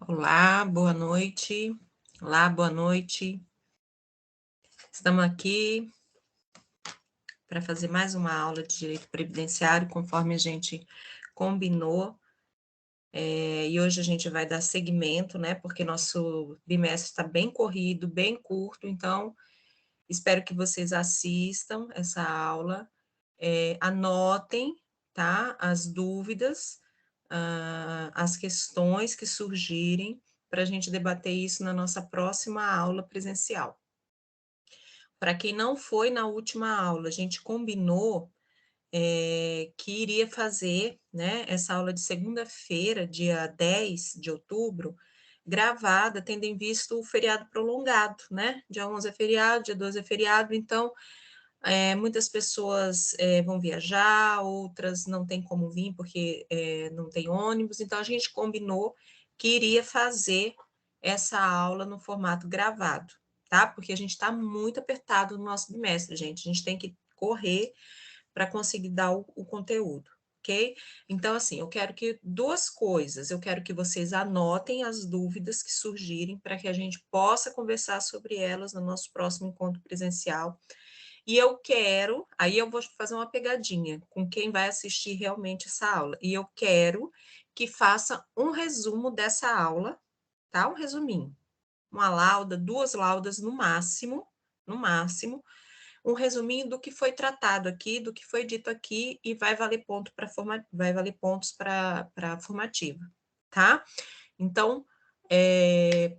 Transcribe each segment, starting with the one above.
Olá, boa noite. Olá, boa noite. Estamos aqui para fazer mais uma aula de direito previdenciário, conforme a gente combinou. E hoje a gente vai dar seguimento, né? Porque nosso bimestre está bem corrido, bem curto, então espero que vocês assistam essa aula, anotem, tá? As dúvidas, as questões que surgirem, para a gente debater isso na nossa próxima aula presencial. Para quem não foi na última aula, a gente combinou que iria fazer, né, essa aula de segunda-feira, dia 10 de outubro, gravada, tendo em vista o feriado prolongado, né? Dia 11 é feriado, dia 12 é feriado, então muitas pessoas vão viajar, outras não tem como vir porque não tem ônibus, então a gente combinou que iria fazer essa aula no formato gravado, tá? Porque a gente está muito apertado no nosso bimestre, gente, a gente tem que correr para conseguir dar o conteúdo, ok? Então, assim, eu quero que duas coisas, eu quero que vocês anotem as dúvidas que surgirem para que a gente possa conversar sobre elas no nosso próximo encontro presencial. E eu quero, aí eu vou fazer uma pegadinha com quem vai assistir realmente essa aula. E eu quero que faça um resumo dessa aula, tá? Um resuminho. Uma lauda, duas laudas no máximo, um resuminho do que foi tratado aqui, do que foi dito aqui, e vai valer vai valer pontos para a formativa, tá? Então,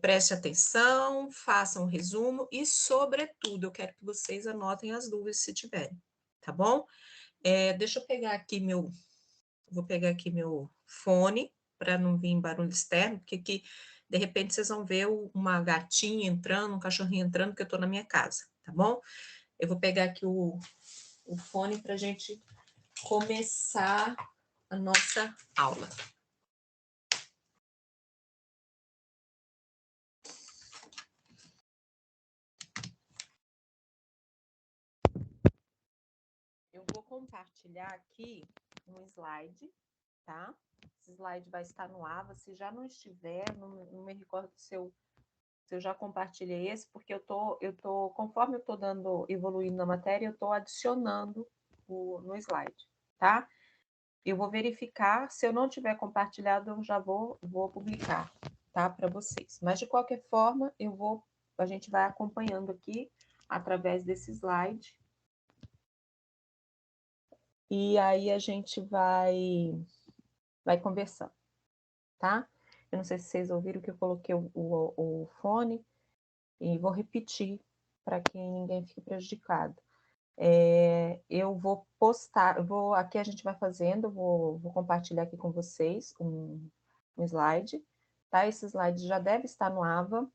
preste atenção, façam um resumo e, sobretudo, eu quero que vocês anotem as dúvidas se tiverem, tá bom? Deixa eu pegar aqui vou pegar aqui meu fone para não vir barulho externo, porque aqui, de repente, vocês vão ver uma gatinha entrando, um cachorrinho entrando, porque eu estou na minha casa, tá bom? Eu vou pegar aqui o fone para a gente começar a nossa aula. Eu vou compartilhar aqui um slide, tá? Esse slide vai estar no AVA. Se já não estiver, não me recordo se eu já compartilhei esse, porque conforme eu tô evoluindo na matéria, eu tô adicionando no slide, tá? Eu vou verificar, se eu não tiver compartilhado, eu já vou publicar, tá? Para vocês. Mas, de qualquer forma, a gente vai acompanhando aqui, através desse slide, e aí a gente vai conversando, tá? Eu não sei se vocês ouviram que eu coloquei o fone, e vou repetir para que ninguém fique prejudicado. Eu vou postar, aqui a gente vai fazendo, vou compartilhar aqui com vocês um slide, tá? Esse slide já deve estar no AVA,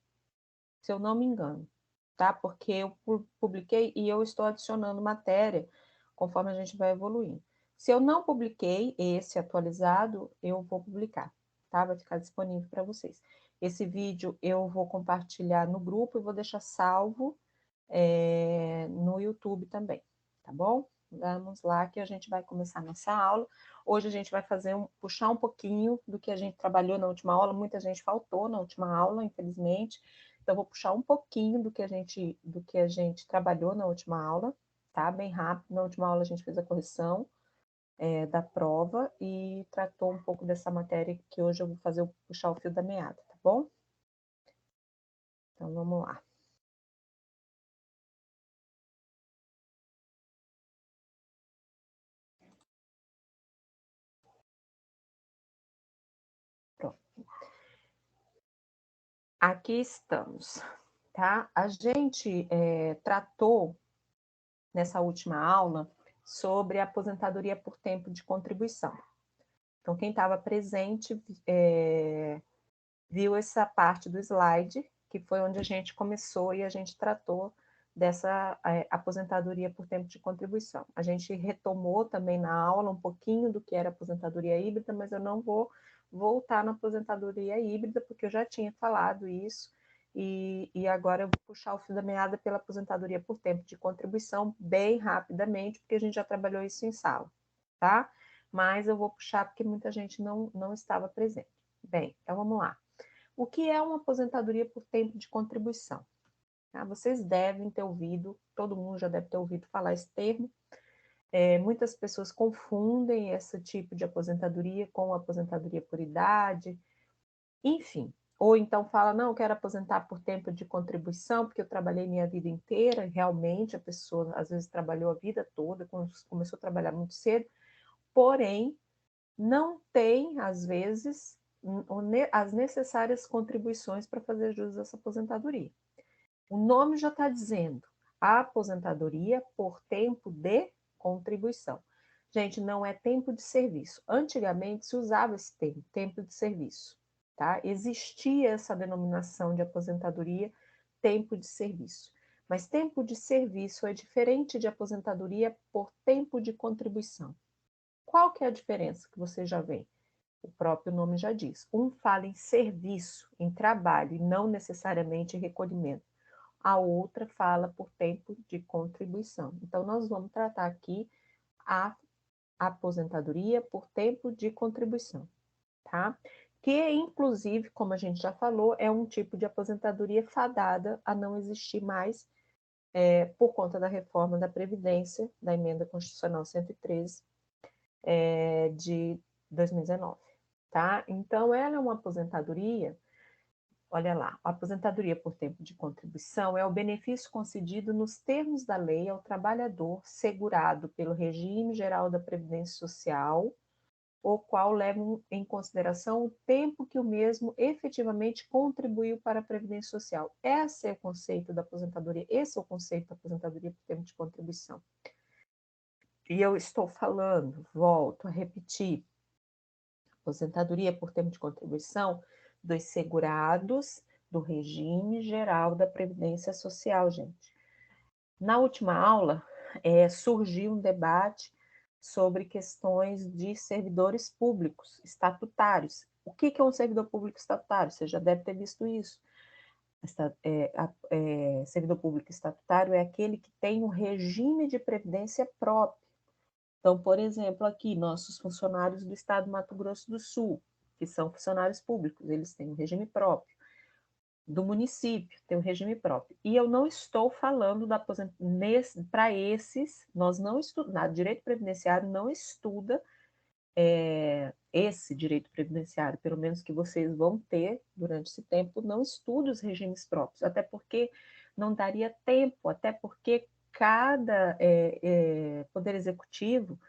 se eu não me engano, tá? Porque eu publiquei e eu estou adicionando matéria conforme a gente vai evoluindo. Se eu não publiquei esse atualizado, eu vou publicar, tá? Vai ficar disponível para vocês. Esse vídeo eu vou compartilhar no grupo e vou deixar salvo no YouTube também, tá bom? Vamos lá que a gente vai começar a nossa aula. Hoje a gente vai puxar um pouquinho do que a gente trabalhou na última aula. Muita gente faltou na última aula, infelizmente. Então, vou puxar um pouquinho do que a gente trabalhou na última aula, tá? Bem rápido. Na última aula a gente fez a correção da prova e tratou um pouco dessa matéria que hoje eu vou puxar o fio da meada, tá bom? Então, vamos lá. Pronto. Aqui estamos, tá? A gente tratou nessa última aula sobre a aposentadoria por tempo de contribuição. Então, quem estava presente viu essa parte do slide, que foi onde a gente começou e a gente tratou dessa aposentadoria por tempo de contribuição. A gente retomou também na aula um pouquinho do que era aposentadoria híbrida, mas eu não vou voltar na aposentadoria híbrida, porque eu já tinha falado isso, e agora eu vou puxar o fio da meada pela aposentadoria por tempo de contribuição bem rapidamente, porque a gente já trabalhou isso em sala, tá? Mas eu vou puxar porque muita gente não estava presente. Bem, então vamos lá. O que é uma aposentadoria por tempo de contribuição? Tá? Vocês devem ter ouvido, todo mundo já deve ter ouvido falar esse termo. Muitas pessoas confundem esse tipo de aposentadoria com aposentadoria por idade, enfim. Ou então fala, não, eu quero aposentar por tempo de contribuição, porque eu trabalhei minha vida inteira, realmente a pessoa às vezes trabalhou a vida toda, começou a trabalhar muito cedo, porém não tem, às vezes, as necessárias contribuições para fazer jus a essa aposentadoria. O nome já está dizendo, aposentadoria por tempo de contribuição. Gente, não é tempo de serviço. Antigamente se usava esse termo, tempo de serviço, tá? Existia essa denominação de aposentadoria, tempo de serviço. Mas tempo de serviço é diferente de aposentadoria por tempo de contribuição. Qual que é a diferença que você já vê? O próprio nome já diz. Um fala em serviço, em trabalho, e não necessariamente em recolhimento. A outra fala por tempo de contribuição. Então, nós vamos tratar aqui a aposentadoria por tempo de contribuição, tá? Que, inclusive, como a gente já falou, é um tipo de aposentadoria fadada a não existir mais por conta da reforma da Previdência, da Emenda Constitucional 113, de 2019, tá? Então, ela é uma aposentadoria. Olha lá, a aposentadoria por tempo de contribuição é o benefício concedido nos termos da lei ao trabalhador segurado pelo regime geral da Previdência Social, o qual leva em consideração o tempo que o mesmo efetivamente contribuiu para a Previdência Social. Esse é o conceito da aposentadoria, esse é o conceito da aposentadoria por tempo de contribuição. E eu estou falando, volto a repetir, aposentadoria por tempo de contribuição dos segurados do regime geral da Previdência Social, gente. Na última aula, surgiu um debate sobre questões de servidores públicos estatutários. O que é um servidor público estatutário? Você já deve ter visto isso. Servidor público estatutário é aquele que tem um regime de previdência próprio. Então, por exemplo, aqui, nossos funcionários do Estado do Mato Grosso do Sul, que são funcionários públicos, eles têm um regime próprio. Do município, tem um regime próprio. E eu não estou falando da aposentadoria para esses, nós não estudamos, direito previdenciário não estuda esse direito previdenciário, pelo menos que vocês vão ter durante esse tempo, não estuda os regimes próprios, até porque não daria tempo, até porque cada poder executivo,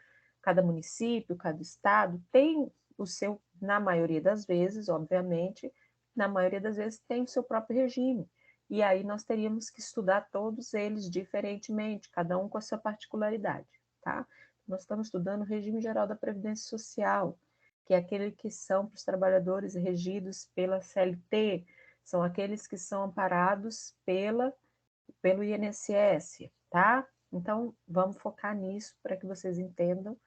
cada município, cada estado tem o seu, na maioria das vezes, obviamente, na maioria das vezes tem o seu próprio regime. E aí nós teríamos que estudar todos eles diferentemente, cada um com a sua particularidade, tá? Nós estamos estudando o regime geral da Previdência Social, que é aquele que são para os trabalhadores regidos pela CLT, são aqueles que são amparados pelo INSS, tá? Então, vamos focar nisso para que vocês entendam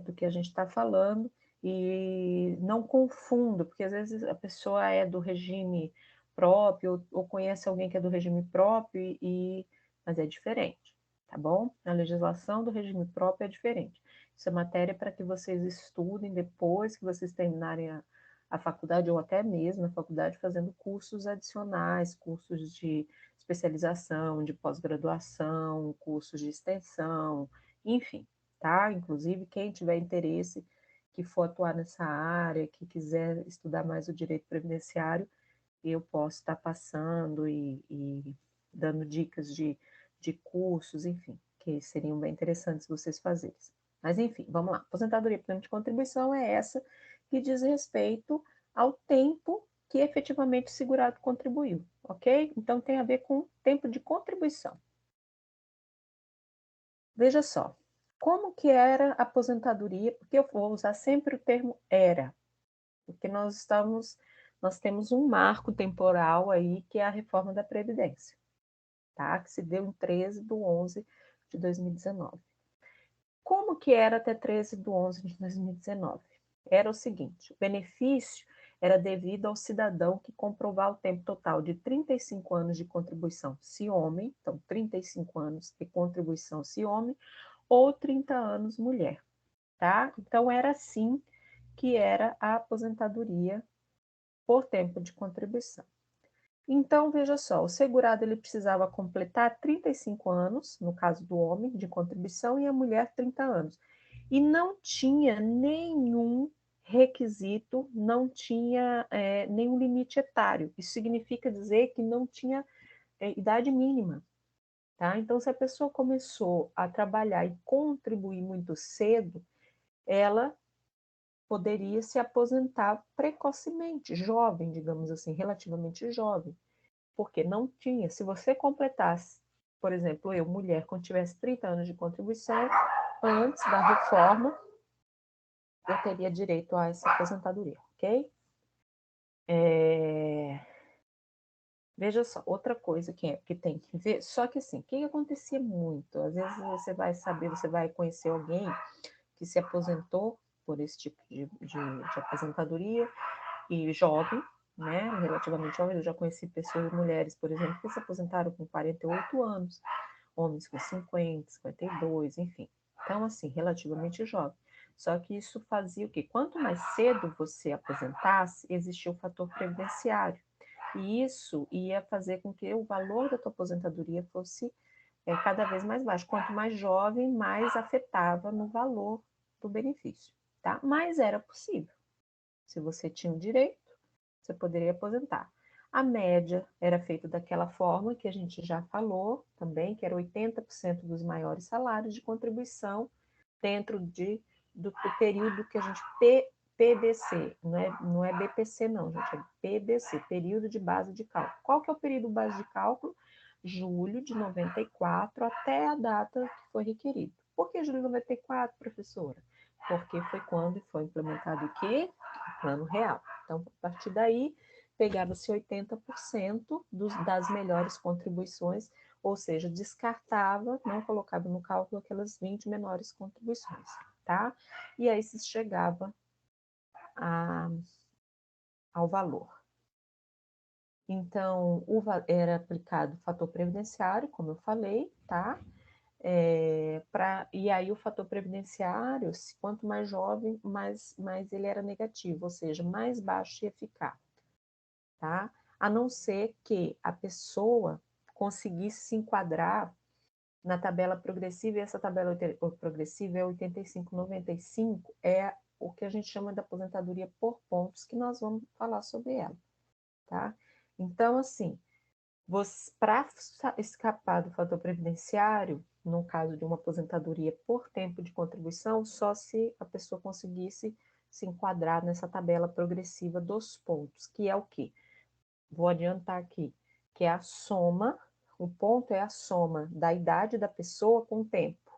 do que a gente está falando e não confunda, porque às vezes a pessoa é do regime próprio ou conhece alguém que é do regime próprio, mas é diferente, tá bom? A legislação do regime próprio é diferente. Isso é matéria para que vocês estudem depois que vocês terminarem a faculdade, ou até mesmo na faculdade, fazendo cursos adicionais, cursos de especialização, de pós-graduação, cursos de extensão, enfim, tá? Inclusive, quem tiver interesse, que for atuar nessa área, que quiser estudar mais o direito previdenciário, eu posso estar passando e dando dicas de cursos, enfim, que seriam bem interessantes vocês fazerem. Mas, enfim, vamos lá. Aposentadoria por tempo de contribuição é essa que diz respeito ao tempo que efetivamente o segurado contribuiu, ok? Então, tem a ver com tempo de contribuição. Veja só, como que era a aposentadoria, porque eu vou usar sempre o termo era, porque nós temos um marco temporal aí, que é a reforma da Previdência, tá? Que se deu em 13/11/2019. Como que era até 13/11/2019? Era o seguinte, o benefício era devido ao cidadão que comprovar o tempo total de 35 anos de contribuição, se homem, então 35 anos de contribuição se homem, ou 30 anos mulher, tá? Então era assim que era a aposentadoria por tempo de contribuição. Então, veja só, o segurado ele precisava completar 35 anos, no caso do homem, de contribuição, e a mulher 30 anos. E não tinha nenhum requisito, não tinha nenhum limite etário. Isso significa dizer que não tinha idade mínima. Tá? Então, se a pessoa começou a trabalhar e contribuir muito cedo, ela poderia se aposentar precocemente, jovem, digamos assim, relativamente jovem, porque não tinha. Se você completasse, por exemplo, eu, mulher, quando tivesse 30 anos de contribuição, antes da reforma, eu teria direito a essa aposentadoria, ok? Veja só, outra coisa que tem que ver, só que assim, o que acontecia muito? Às vezes você vai saber, você vai conhecer alguém que se aposentou por esse tipo de aposentadoria, e jovem, né, relativamente jovem. Eu já conheci pessoas, mulheres, por exemplo, que se aposentaram com 48 anos, homens com 50, 52, enfim. Então, assim, relativamente jovem. Só que isso fazia o quê? Quanto mais cedo você aposentasse, existia o fator previdenciário. E isso ia fazer com que o valor da tua aposentadoria fosse cada vez mais baixo. Quanto mais jovem, mais afetava no valor do benefício, tá? Mas era possível. Se você tinha o direito, você poderia aposentar. A média era feita daquela forma que a gente já falou também, que era 80% dos maiores salários de contribuição dentro do período que a gente PBC, não é BPC não, gente, é PBC, período de base de cálculo. Qual que é o período base de cálculo? Julho de 94 até a data que foi requerido. Por que julho de 94, professora? Porque foi quando foi implementado o quê? O Plano Real. Então, a partir daí, pegava-se 80% das melhores contribuições, ou seja, descartava, não colocava no cálculo aquelas 20 menores contribuições, tá? E aí se chegava ao valor. Então, era aplicado o fator previdenciário, como eu falei, tá? E aí o fator previdenciário, quanto mais jovem, mais ele era negativo, ou seja, mais baixo ia ficar, tá? A não ser que a pessoa conseguisse se enquadrar na tabela progressiva, e essa tabela progressiva é 85,95, é o que a gente chama de aposentadoria por pontos, que nós vamos falar sobre ela, tá? Então, assim, para escapar do fator previdenciário, no caso de uma aposentadoria por tempo de contribuição, só se a pessoa conseguisse se enquadrar nessa tabela progressiva dos pontos, que é o quê? Vou adiantar aqui, que é a soma, o ponto é a soma da idade da pessoa com o tempo,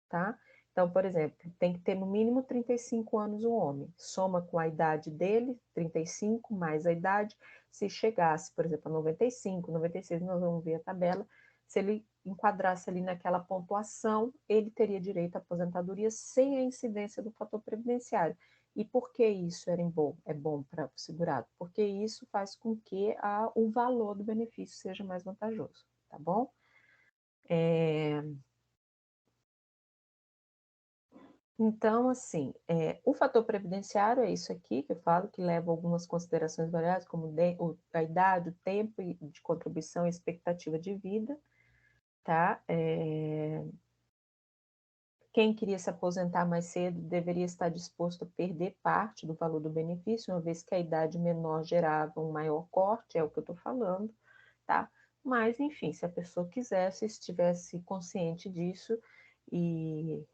tá? Então, por exemplo, tem que ter no mínimo 35 anos o homem, soma com a idade dele, 35 mais a idade, se chegasse, por exemplo, a 95, 96, nós vamos ver a tabela, se ele enquadrasse ali naquela pontuação, ele teria direito à aposentadoria sem a incidência do fator previdenciário. E por que isso é bom para o segurado? Porque isso faz com que o valor do benefício seja mais vantajoso, tá bom? Então, assim, o fator previdenciário é isso aqui que eu falo, que leva algumas considerações variáveis, como a idade, o tempo de contribuição e expectativa de vida, tá? Quem queria se aposentar mais cedo deveria estar disposto a perder parte do valor do benefício, uma vez que a idade menor gerava um maior corte, é o que eu estou falando, tá? Mas, enfim, se a pessoa quisesse, estivesse consciente disso e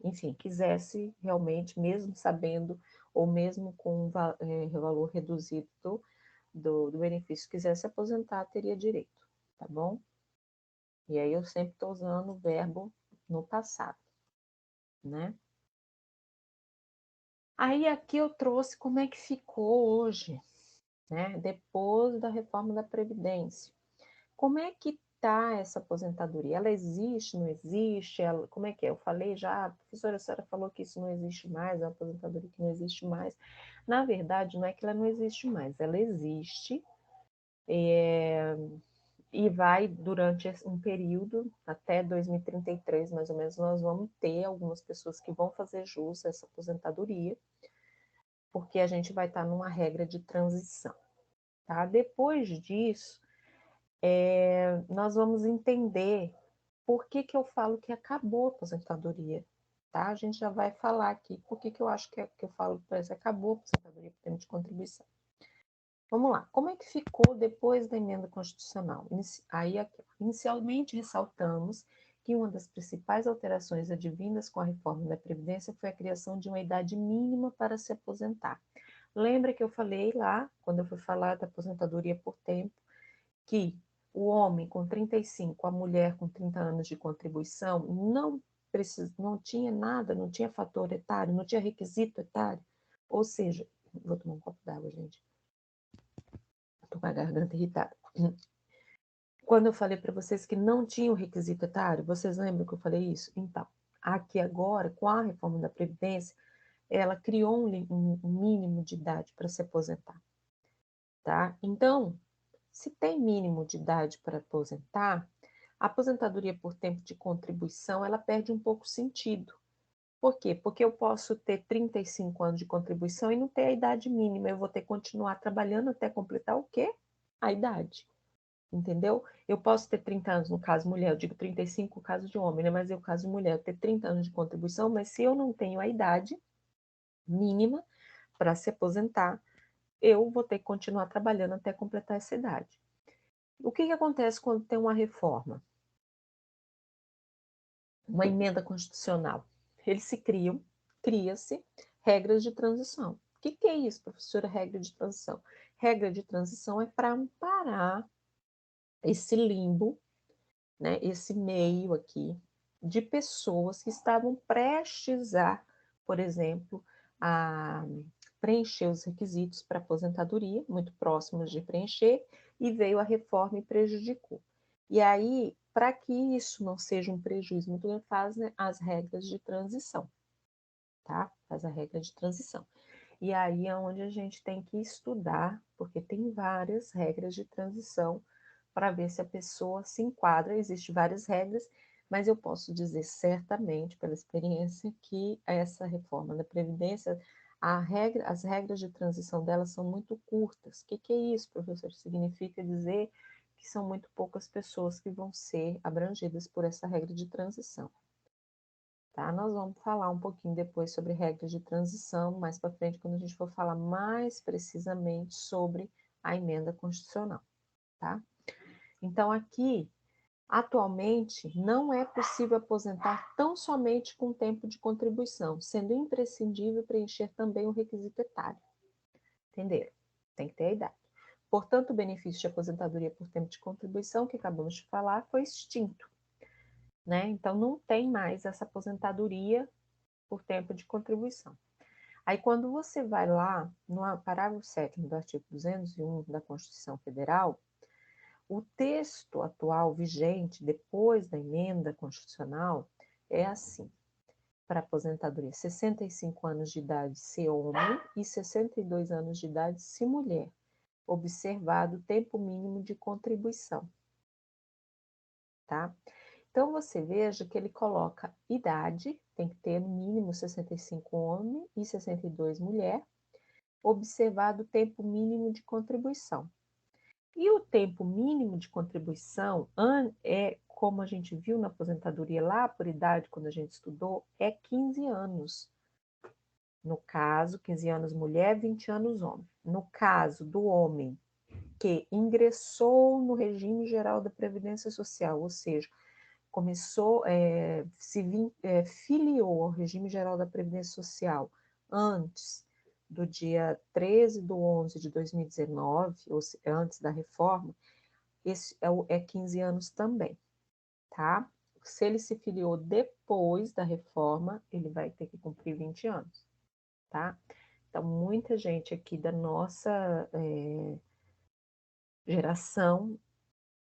enfim, quisesse realmente, mesmo sabendo, ou mesmo com valor reduzido do benefício, quisesse aposentar, teria direito, tá bom? E aí eu sempre estou usando o verbo no passado, né? Aí aqui eu trouxe como é que ficou hoje, né? Depois da reforma da Previdência. Como é que está essa aposentadoria? Ela existe, não existe? Como é que é? Eu falei já, professora, a senhora falou que isso não existe mais, é uma aposentadoria que não existe mais. Na verdade, não é que ela não existe mais, ela existe e vai durante um período, até 2033, mais ou menos, nós vamos ter algumas pessoas que vão fazer jus a essa aposentadoria, porque a gente vai estar numa regra de transição, tá? Depois disso, nós vamos entender por que que eu falo que acabou a aposentadoria, tá? A gente já vai falar aqui por que que eu acho que eu falo que acabou a aposentadoria por tempo de contribuição. Vamos lá, como é que ficou depois da emenda constitucional? Inicialmente ressaltamos que uma das principais alterações advindas com a reforma da Previdência foi a criação de uma idade mínima para se aposentar. Lembra que eu falei lá, quando eu fui falar da aposentadoria por tempo, que o homem com 35, a mulher com 30 anos de contribuição, não tinha nada, não tinha fator etário, não tinha requisito etário. Ou seja, vou tomar um copo d'água, gente. Estou com a garganta irritada. Quando eu falei para vocês que não tinha o requisito etário, vocês lembram que eu falei isso? Então, aqui agora, com a reforma da Previdência, ela criou um mínimo de idade para se aposentar, tá? Então, se tem mínimo de idade para aposentar, a aposentadoria por tempo de contribuição, ela perde um pouco sentido. Por quê? Porque eu posso ter 35 anos de contribuição e não ter a idade mínima, eu vou ter que continuar trabalhando até completar o quê? A idade. Entendeu? Eu posso ter 30 anos, no caso mulher, eu digo 35 no caso de homem, né? Mas no caso de mulher, eu ter 30 anos de contribuição, mas se eu não tenho a idade mínima para se aposentar, eu vou ter que continuar trabalhando até completar essa idade. O que acontece quando tem uma reforma? Uma emenda constitucional. Eles se cria-se regras de transição. O que é isso, professora, regra de transição? Regra de transição é para amparar esse limbo, né, esse meio aqui de pessoas que estavam prestes a, por exemplo, a preencher os requisitos para aposentadoria, muito próximos de preencher, e veio a reforma e prejudicou. E aí, para que isso não seja um prejuízo muito grande, faz, né, as regras de transição, tá? Faz a regra de transição. E aí é onde a gente tem que estudar, porque tem várias regras de transição para ver se a pessoa se enquadra. Existem várias regras, mas eu posso dizer certamente, pela experiência, que essa reforma da Previdência, as regras de transição dela são muito curtas. O que é isso, professor? Significa dizer que são muito poucas pessoas que vão ser abrangidas por essa regra de transição. Tá? Nós vamos falar um pouquinho depois sobre regras de transição, mais para frente, quando a gente for falar mais precisamente sobre a emenda constitucional. Tá? Então, aqui, atualmente, não é possível aposentar tão somente com tempo de contribuição, sendo imprescindível preencher também o requisito etário. Entenderam? Tem que ter a idade. Portanto, o benefício de aposentadoria por tempo de contribuição, que acabamos de falar, foi extinto. Né? Então, não tem mais essa aposentadoria por tempo de contribuição. Aí, quando você vai lá, no parágrafo 7º do artigo 201 da Constituição Federal, o texto atual vigente, depois da emenda constitucional, é assim: para aposentadoria, 65 anos de idade se homem e 62 anos de idade se mulher, observado o tempo mínimo de contribuição. Tá? Então, você veja que ele coloca idade, tem que ter no mínimo 65 homem e 62 mulher, observado o tempo mínimo de contribuição. E o tempo mínimo de contribuição é, como a gente viu na aposentadoria lá por idade, quando a gente estudou, é 15 anos. No caso, 15 anos mulher, 20 anos homem. No caso do homem que ingressou no regime geral da Previdência Social, ou seja, começou, filiou ao regime geral da Previdência Social antes do dia 13 de 11 de 2019, ou antes da reforma, esse é 15 anos também, tá? Se ele se filiou depois da reforma, ele vai ter que cumprir 20 anos, tá? Então, muita gente aqui da nossa geração,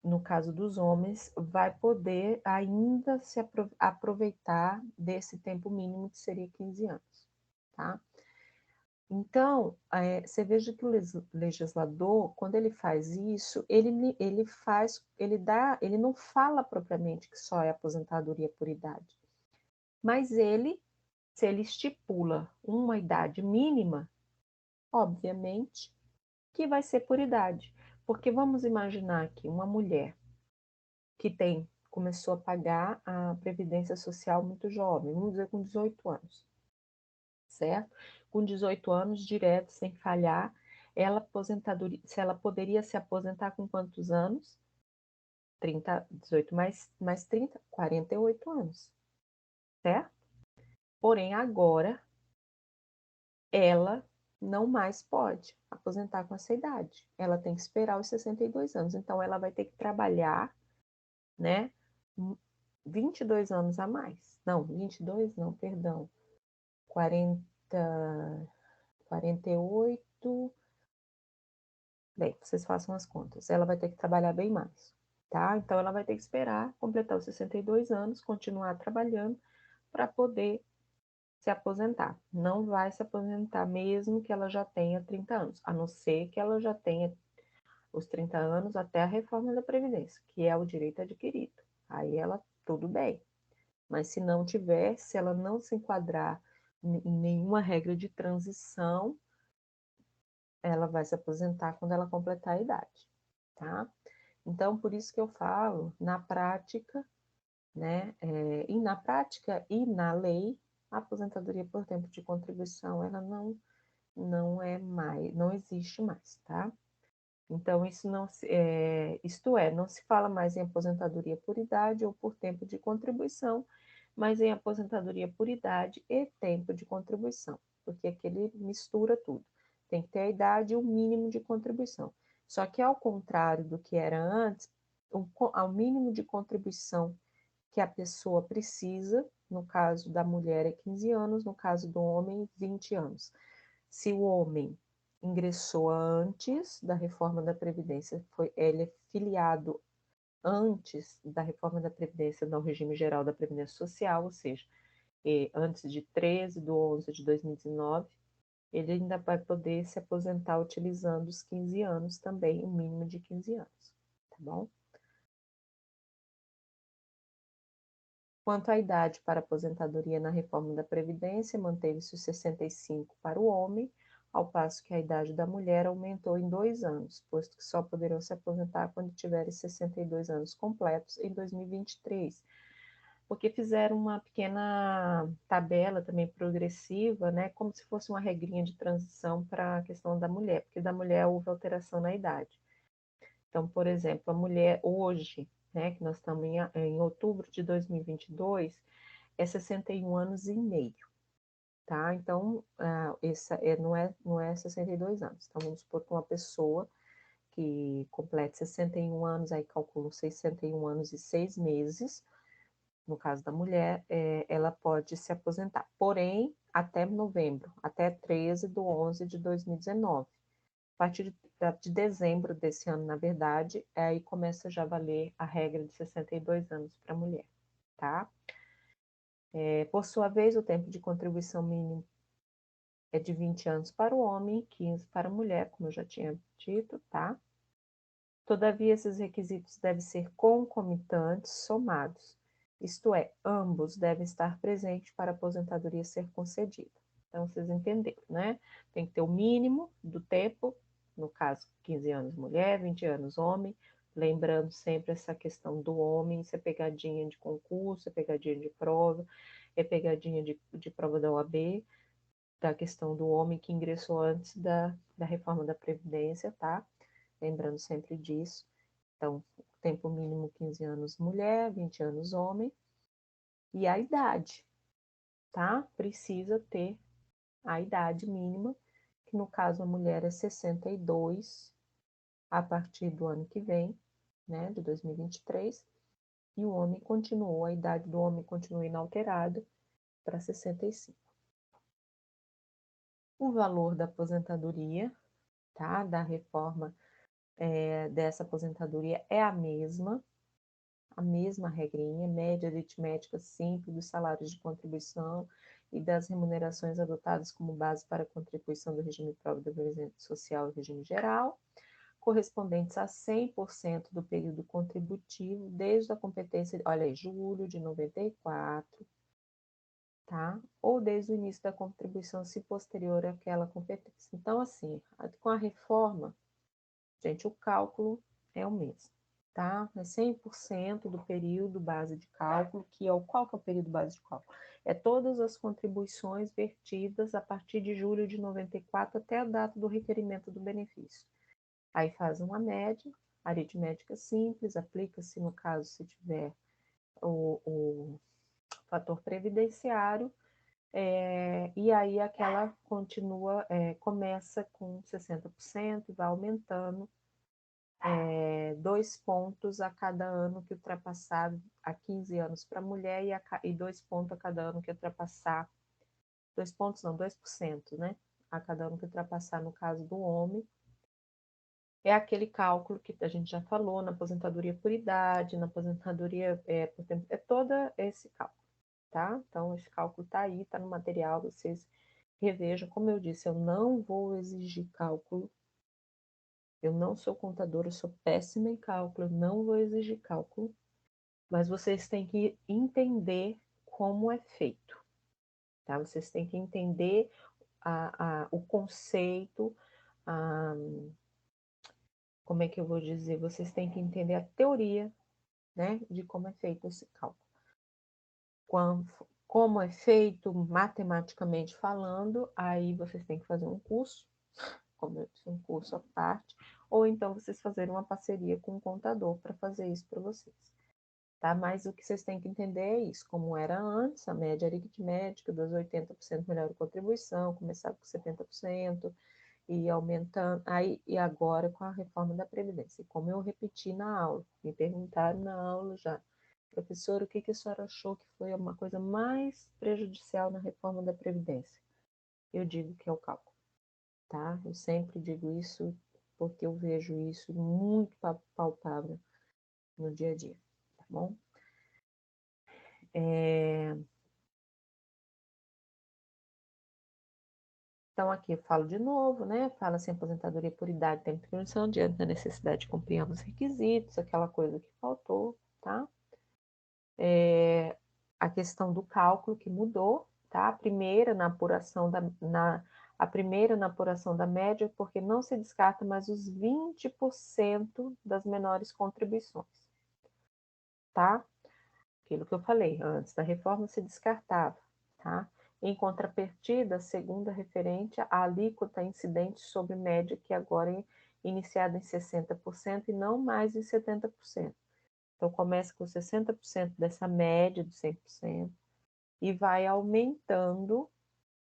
no caso dos homens, vai poder ainda se aproveitar desse tempo mínimo, que seria 15 anos, tá? Então, você veja que o legislador, quando ele faz isso, ele não fala propriamente que só é aposentadoria por idade, mas se ele estipula uma idade mínima, obviamente, que vai ser por idade. Porque vamos imaginar que uma mulher que começou a pagar a Previdência Social muito jovem, vamos dizer com 18 anos, certo? Com 18 anos, direto, sem falhar, se ela poderia se aposentar com quantos anos? 18 mais 30, 48 anos, certo? Porém, agora, ela não mais pode aposentar com essa idade. Ela tem que esperar os 62 anos. Então, ela vai ter que trabalhar, né? 22 anos a mais. Não, 22 não, perdão. 40, 48. Bem, vocês façam as contas. Ela vai ter que trabalhar bem mais, tá? Então, ela vai ter que esperar completar os 62 anos, continuar trabalhando para poder se aposentar. Não vai se aposentar mesmo que ela já tenha 30 anos, a não ser que ela já tenha os 30 anos até a reforma da Previdência, que é o direito adquirido. Aí ela, tudo bem. Mas se não tiver, se ela não se enquadrar em nenhuma regra de transição, ela vai se aposentar quando ela completar a idade, tá? Então, por isso que eu falo, na prática, né, e na prática e na lei, a aposentadoria por tempo de contribuição, ela não é mais, não existe mais, tá? Então, isso não isto é, não se fala mais em aposentadoria por idade ou por tempo de contribuição, mas em aposentadoria por idade e tempo de contribuição, porque aqui ele mistura tudo. Tem que ter a idade e o mínimo de contribuição. Só que, ao contrário do que era antes, ao mínimo de contribuição que a pessoa precisa, no caso da mulher é 15 anos, no caso do homem, 20 anos. Se o homem ingressou antes da reforma da Previdência, ele é filiado antes da reforma da Previdência no regime geral da Previdência Social, ou seja, antes de 13/11/2019, ele ainda vai poder se aposentar utilizando os 15 anos também, o mínimo de 15 anos, tá bom? Quanto à idade para aposentadoria na reforma da Previdência, manteve-se os 65 para o homem, ao passo que a idade da mulher aumentou em 2 anos, posto que só poderão se aposentar quando tiverem 62 anos completos em 2023, porque fizeram uma pequena tabela também progressiva, né, como se fosse uma regrinha de transição para a questão da mulher, porque da mulher houve alteração na idade. Então, por exemplo, a mulher hoje, né, que nós estamos em outubro de 2022, é 61 anos e meio, tá? Então, não é 62 anos. Então, vamos supor que uma pessoa que complete 61 anos, aí calculam 61 anos e 6 meses, no caso da mulher, ela pode se aposentar. Porém, até novembro, até 13/11/2019. A partir de dezembro desse ano, na verdade, aí começa já a valer a regra de 62 anos para a mulher, tá? Por sua vez, o tempo de contribuição mínimo é de 20 anos para o homem e 15 para a mulher, como eu já tinha dito, tá? Todavia, esses requisitos devem ser concomitantes, somados. Isto é, ambos devem estar presentes para a aposentadoria ser concedida. Então, vocês entenderam, né? Tem que ter o mínimo do tempo, no caso, 15 anos mulher, 20 anos homem, lembrando sempre essa questão do homem, isso é pegadinha de concurso, é pegadinha de prova, é pegadinha de prova da OAB, da questão do homem que ingressou antes da reforma da Previdência, tá? Lembrando sempre disso. Então, tempo mínimo 15 anos mulher, 20 anos homem. E a idade, tá? Precisa ter a idade mínima, que no caso a mulher é 62 a partir do ano que vem, né, de 2023, e o homem continuou, a idade do homem continua inalterada para 65. O valor da aposentadoria, tá, da reforma dessa aposentadoria é a mesma regrinha, média aritmética simples dos salários de contribuição e das remunerações adotadas como base para a contribuição do regime próprio da Previdência Social e regime geral, correspondentes a 100% do período contributivo desde a competência, olha aí, julho de 94, tá? Ou desde o início da contribuição, se posterior àquela competência. Então, assim, com a reforma, gente, o cálculo é o mesmo, tá? É 100% do período base de cálculo, qual que é o período base de cálculo? É todas as contribuições vertidas a partir de julho de 94 até a data do requerimento do benefício. Aí faz uma média, aritmética simples, aplica-se no caso se tiver o fator previdenciário, e aí aquela começa com 60% e vai aumentando 2 pontos a cada ano que ultrapassar a 15 anos para a mulher e 2 pontos a cada ano que ultrapassar, 2 pontos não, 2%, né? A cada ano que ultrapassar no caso do homem. É aquele cálculo que a gente já falou na aposentadoria por idade, na aposentadoria por tempo, é todo esse cálculo, tá? Então, esse cálculo está aí, está no material, vocês revejam. Como eu disse, eu não vou exigir cálculo, eu não sou contadora, eu sou péssima em cálculo, eu não vou exigir cálculo, mas vocês têm que entender como é feito, tá? Vocês têm que entender o conceito, como é que eu vou dizer? Vocês têm que entender a teoria, né, de como é feito esse cálculo. Como é feito matematicamente falando, aí vocês têm que fazer um curso, como eu disse, um curso à parte, ou então vocês fazerem uma parceria com um contador para fazer isso para vocês. Tá? Mas o que vocês têm que entender é isso, como era antes, a média aritmética das 80% melhor contribuição, começava com 70%, e aumentando, e agora com a reforma da Previdência. Como eu repeti na aula, me perguntaram na aula já, professor, o que a senhora achou que foi uma coisa mais prejudicial na reforma da Previdência? Eu digo que é o cálculo, tá? Eu sempre digo isso porque eu vejo isso muito palpável no dia a dia, tá bom? Então, aqui eu falo de novo, né? Fala assim, aposentadoria por idade, tempo de condição, diante da necessidade de cumprir ambos os requisitos, aquela coisa que faltou, tá? A questão do cálculo que mudou, tá? A primeira na apuração da média, porque não se descarta mais os 20% das menores contribuições, tá? Aquilo que eu falei, antes da reforma se descartava, tá? Em contrapartida, a segunda referente à alíquota incidente sobre média, que agora é iniciada em 60% e não mais em 70%. Então, começa com 60% dessa média de 100% e vai aumentando,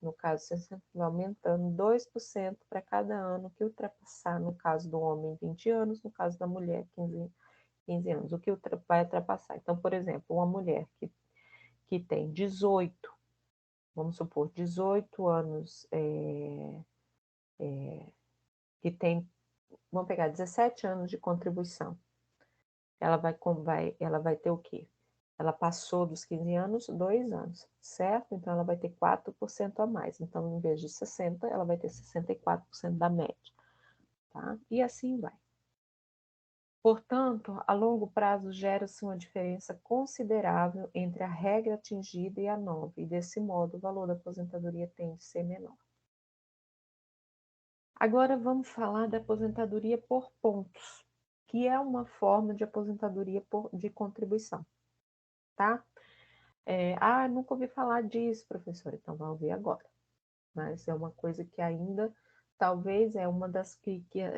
no caso 60%, vai aumentando 2% para cada ano que ultrapassar, no caso do homem, 20 anos, no caso da mulher, 15 anos, o que vai ultrapassar. Então, por exemplo, uma mulher que tem 18, vamos supor, 18 anos, que tem, vamos pegar 17 anos de contribuição, ela vai ter o quê? Ela passou dos 15 anos, 2 anos, certo? Então, ela vai ter 4% a mais. Então, em vez de 60, ela vai ter 64% da média, tá? E assim vai. Portanto, a longo prazo gera-se uma diferença considerável entre a regra atingida e a nova, e desse modo o valor da aposentadoria tende a ser menor. Agora vamos falar da aposentadoria por pontos, que é uma forma de aposentadoria de contribuição, tá? Nunca ouvi falar disso, professora, então vai ouvir agora. Mas é uma coisa que ainda, talvez é uma das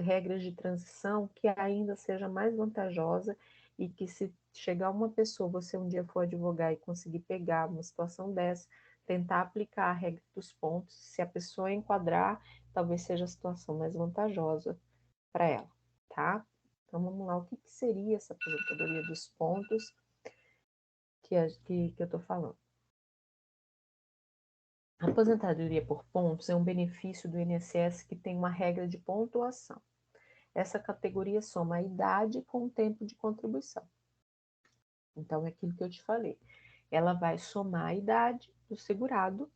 regras de transição que ainda seja mais vantajosa e que se chegar uma pessoa, você um dia for advogar e conseguir pegar uma situação dessa, tentar aplicar a regra dos pontos, se a pessoa enquadrar, talvez seja a situação mais vantajosa para ela, tá? Então vamos lá, o que seria essa aposentadoria dos pontos que eu estou falando? A aposentadoria por pontos é um benefício do INSS que tem uma regra de pontuação. Essa categoria soma a idade com o tempo de contribuição. Então, é aquilo que eu te falei. Ela vai somar a idade do segurado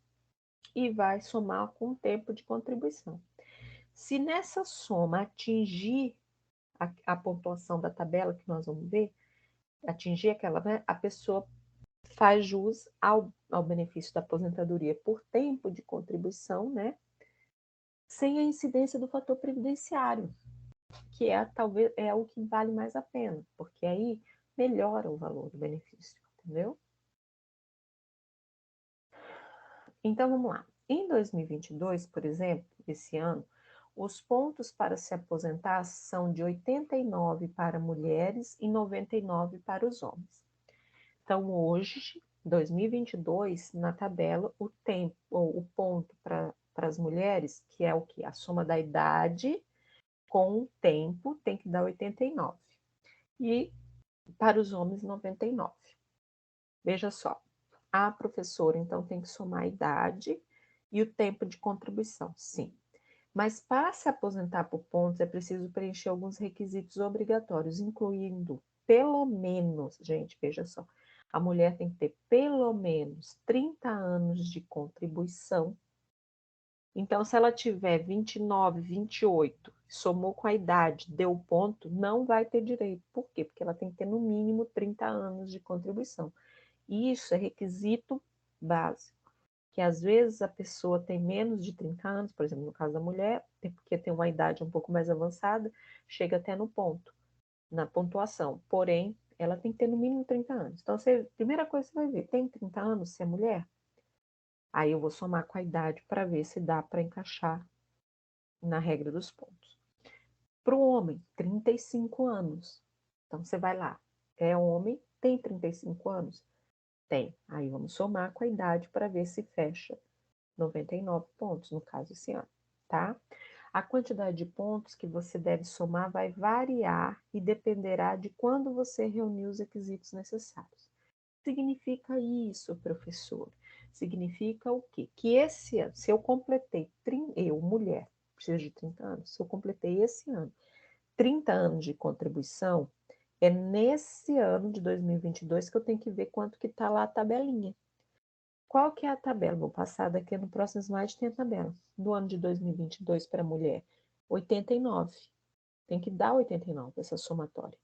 e vai somar com o tempo de contribuição. Se nessa soma atingir a pontuação da tabela que nós vamos ver, atingir aquela, né, a pessoa faz jus ao benefício da aposentadoria por tempo de contribuição, né? Sem a incidência do fator previdenciário, que é talvez é o que vale mais a pena, porque aí melhora o valor do benefício, entendeu? Então vamos lá. Em 2022, por exemplo, esse ano, os pontos para se aposentar são de 89 para mulheres e 99 para os homens. Então hoje, 2022, na tabela, o tempo, ou o ponto para as mulheres, que é o que? A soma da idade com o tempo, tem que dar 89. E para os homens, 99. Veja só, a professora, então, tem que somar a idade e o tempo de contribuição, sim. Mas para se aposentar por pontos, é preciso preencher alguns requisitos obrigatórios, incluindo pelo menos, gente, veja só, a mulher tem que ter pelo menos 30 anos de contribuição. Então, se ela tiver 29, 28, somou com a idade, deu ponto, não vai ter direito. Por quê? Porque ela tem que ter no mínimo 30 anos de contribuição. Isso é requisito básico, que às vezes a pessoa tem menos de 30 anos, por exemplo, no caso da mulher, porque tem uma idade um pouco mais avançada, chega até no ponto, na pontuação. Porém, ela tem que ter no mínimo 30 anos. Então, você, primeira coisa que você vai ver, tem 30 anos, se é mulher? Aí eu vou somar com a idade para ver se dá para encaixar na regra dos pontos. Para o homem, 35 anos. Então, você vai lá, é homem, tem 35 anos? Tem. Aí vamos somar com a idade para ver se fecha 99 pontos, no caso esse ano, tá? A quantidade de pontos que você deve somar vai variar e dependerá de quando você reunir os requisitos necessários. Significa isso, professor? Significa o quê? Que esse ano, se eu completei, eu, mulher, preciso de 30 anos, se eu completei esse ano 30 anos de contribuição, é nesse ano de 2022 que eu tenho que ver quanto que está lá a tabelinha. Qual que é a tabela? Vou passar daqui no próximo slide, tem a tabela. Do ano de 2022 para mulher, 89. Tem que dar 89 essa somatória.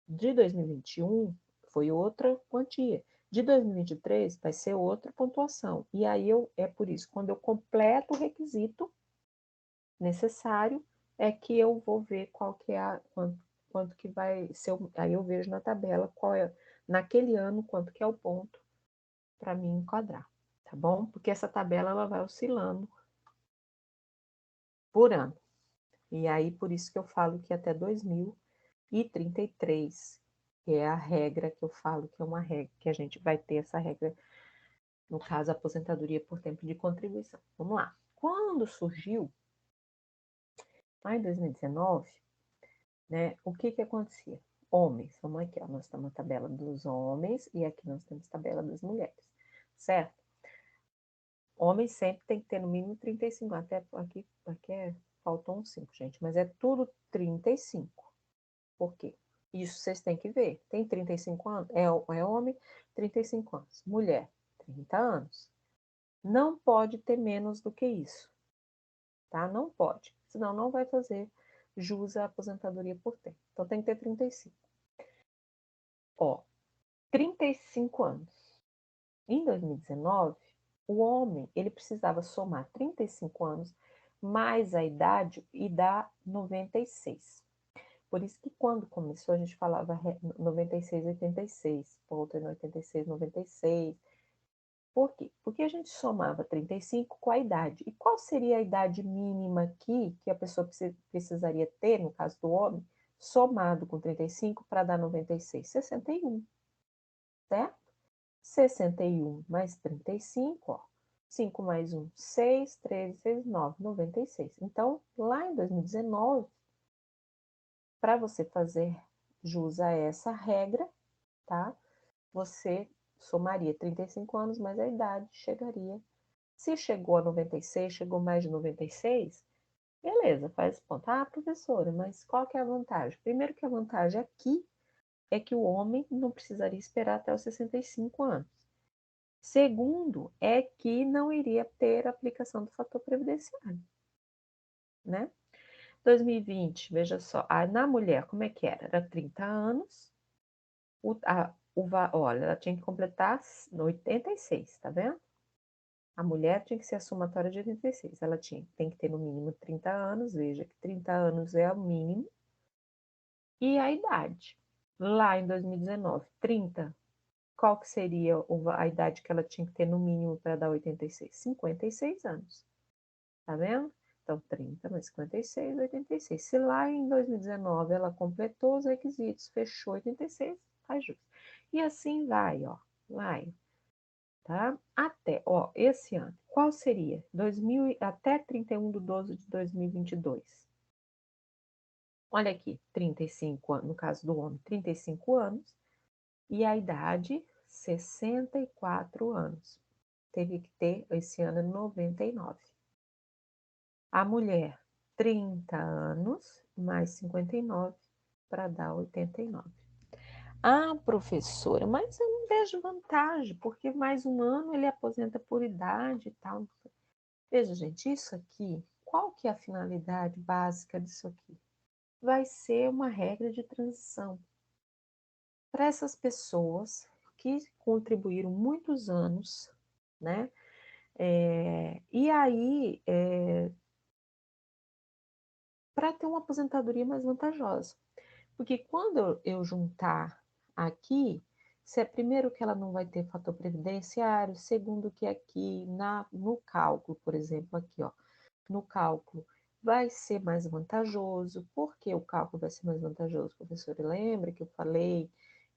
De 2021 foi outra quantia. De 2023 vai ser outra pontuação. E aí é por isso, quando eu completo o requisito necessário, é que eu vou ver qual que é quanto que vai ser. Aí eu vejo na tabela qual é, naquele ano, quanto que é o ponto para mim enquadrar, tá bom? Porque essa tabela ela vai oscilando por ano. E aí, por isso que eu falo que até 2033, que é a regra que eu falo que é uma regra, que a gente vai ter essa regra, no caso, a aposentadoria por tempo de contribuição. Vamos lá. Quando surgiu, lá em 2019, né, o que que acontecia? Homens, vamos aqui, ó, nós temos a tabela dos homens e aqui nós temos a tabela das mulheres, certo? Homens sempre tem que ter no mínimo 35, até aqui faltou um 5, gente, mas é tudo 35. Por quê? Isso vocês têm que ver. Tem 35 anos? É homem, 35 anos. Mulher, 30 anos. Não pode ter menos do que isso, tá? Não pode, senão não vai fazer jus à aposentadoria por tempo. Então tem que ter 35. Ó, 35 anos. Em 2019, o homem, ele precisava somar 35 anos mais a idade e dar 96. Por isso que quando começou a gente falava 96, 86, ponto 86, 96. Por quê? Porque a gente somava 35 com a idade. E qual seria a idade mínima aqui que a pessoa precisaria ter, no caso do homem, somado com 35 para dar 96? 61, certo? 61 mais 35, ó. 5 mais 1, 6, 13, 6, 9, 96. Então, lá em 2019, para você fazer jus a essa regra, tá? Você somaria 35 anos mais a idade, chegaria. Se chegou a 96, chegou mais de 96, beleza, faz ponto. Ah, professora, mas qual que é a vantagem? Primeiro que a vantagem aqui é que o homem não precisaria esperar até os 65 anos. Segundo, é que não iria ter aplicação do fator previdenciário, né? 2020, veja só, na mulher, como é que era? Era 30 anos, o olha, ela tinha que completar 86, tá vendo? A mulher tinha que ser a somatória de 86. Ela tem que ter no mínimo 30 anos, veja que 30 anos é o mínimo. E a idade. Lá em 2019, 30, qual que seria a idade que ela tinha que ter no mínimo para dar 86? 56 anos. Tá vendo? Então, 30 mais 56, 86. Se lá em 2019 ela completou os requisitos, fechou 86, faz jus. E assim vai, ó. Vai, tá? Até, ó, esse ano. Qual seria? Até 31/12 de 2022. Olha aqui, 35 anos, no caso do homem, 35 anos, e a idade, 64 anos. Teve que ter, esse ano, 99. A mulher, 30 anos, mais 59, para dar 89. Ah, professora, mas eu não vejo vantagem, porque mais um ano ele aposenta por idade e tal. Veja, gente, isso aqui, qual que é a finalidade básica disso aqui? Vai ser uma regra de transição para essas pessoas que contribuíram muitos anos, né? E aí, para ter uma aposentadoria mais vantajosa. Porque quando eu juntar aqui, se é primeiro que ela não vai ter fator previdenciário, segundo que aqui no cálculo, por exemplo, aqui, ó, no cálculo vai ser mais vantajoso. Por que o cálculo vai ser mais vantajoso, professora? Lembra que eu falei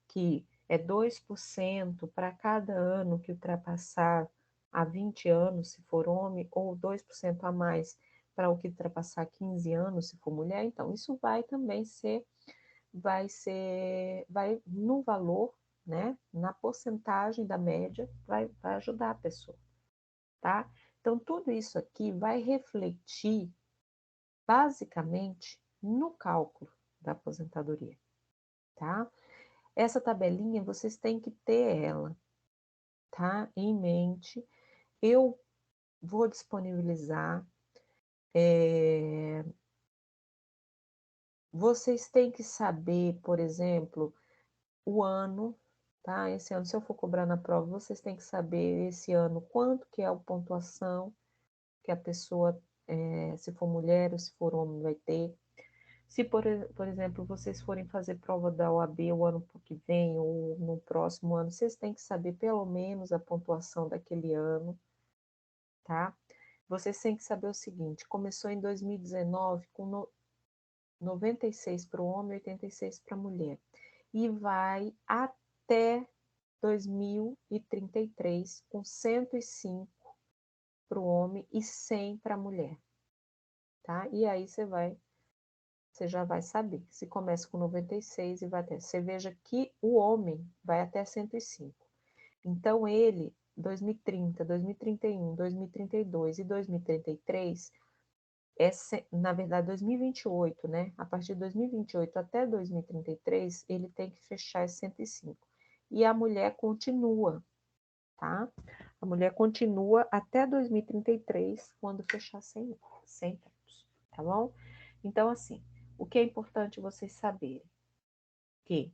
que é 2% para cada ano que ultrapassar a 20 anos, se for homem, ou 2% a mais para o que ultrapassar 15 anos, se for mulher? Então, isso vai também vai no valor, né, na porcentagem da média, vai ajudar a pessoa, tá? Então, tudo isso aqui vai refletir, basicamente, no cálculo da aposentadoria, tá? Essa tabelinha, vocês têm que ter ela, tá? Em mente. Eu vou disponibilizar. Vocês têm que saber, por exemplo, o ano, tá? Esse ano, se eu for cobrar na prova, vocês têm que saber esse ano quanto que é a pontuação que a pessoa, se for mulher ou se for homem, vai ter. Se, por exemplo, vocês forem fazer prova da OAB o ano que vem ou no próximo ano, vocês têm que saber pelo menos a pontuação daquele ano, tá? Vocês têm que saber o seguinte: começou em 2019 com 96 para o homem e 86 para a mulher, e vai até 2033 com 105 para o homem e 100 para a mulher, tá? E aí você já vai saber. Se começa com 96 e vai até. Você veja que o homem vai até 105. Então, ele, 2030, 2031, 2032 e 2033, na verdade, 2028, né? A partir de 2028 até 2033, ele tem que fechar esse 105. E a mulher continua, tá? A mulher continua até 2033, quando fechar 100 pontos, tá bom? Então, assim, o que é importante vocês saberem? Que,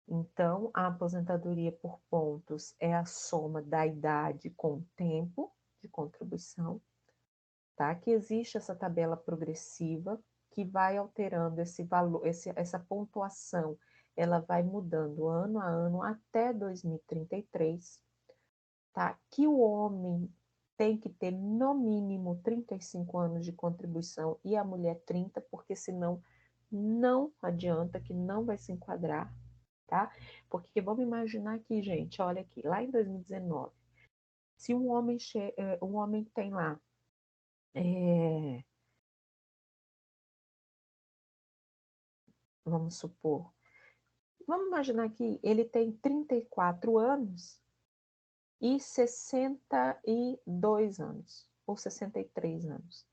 então, a aposentadoria por pontos é a soma da idade com o tempo de contribuição, tá? Que existe essa tabela progressiva que vai alterando esse valor, essa pontuação, ela vai mudando ano a ano até 2033, tá? Que o homem tem que ter no mínimo 35 anos de contribuição e a mulher 30, porque senão não adianta, que não vai se enquadrar, tá? Porque vamos imaginar aqui, gente, olha aqui, lá em 2019, se um homem tem lá, vamos supor, vamos imaginar que ele tem 34 anos e 62 anos, ou 63 anos.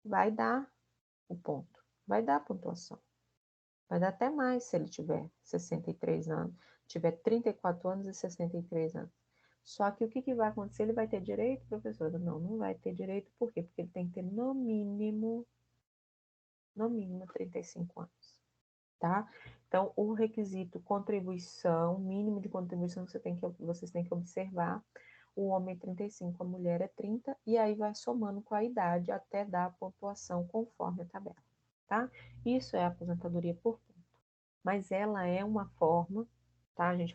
Vai dar o ponto, vai dar a pontuação. Vai dar até mais se ele tiver 63 anos, tiver 34 anos e 63 anos. Só que o que vai acontecer? Ele vai ter direito, professora? Não, não vai ter direito. Por quê? Porque ele tem que ter no mínimo 35 anos. tá? Então, o requisito contribuição, mínimo de contribuição que vocês têm que observar, o homem é 35, a mulher é 30, e aí vai somando com a idade até dar a pontuação conforme a tabela, tá? Isso é a aposentadoria por ponto. Mas ela é uma forma, tá? A gente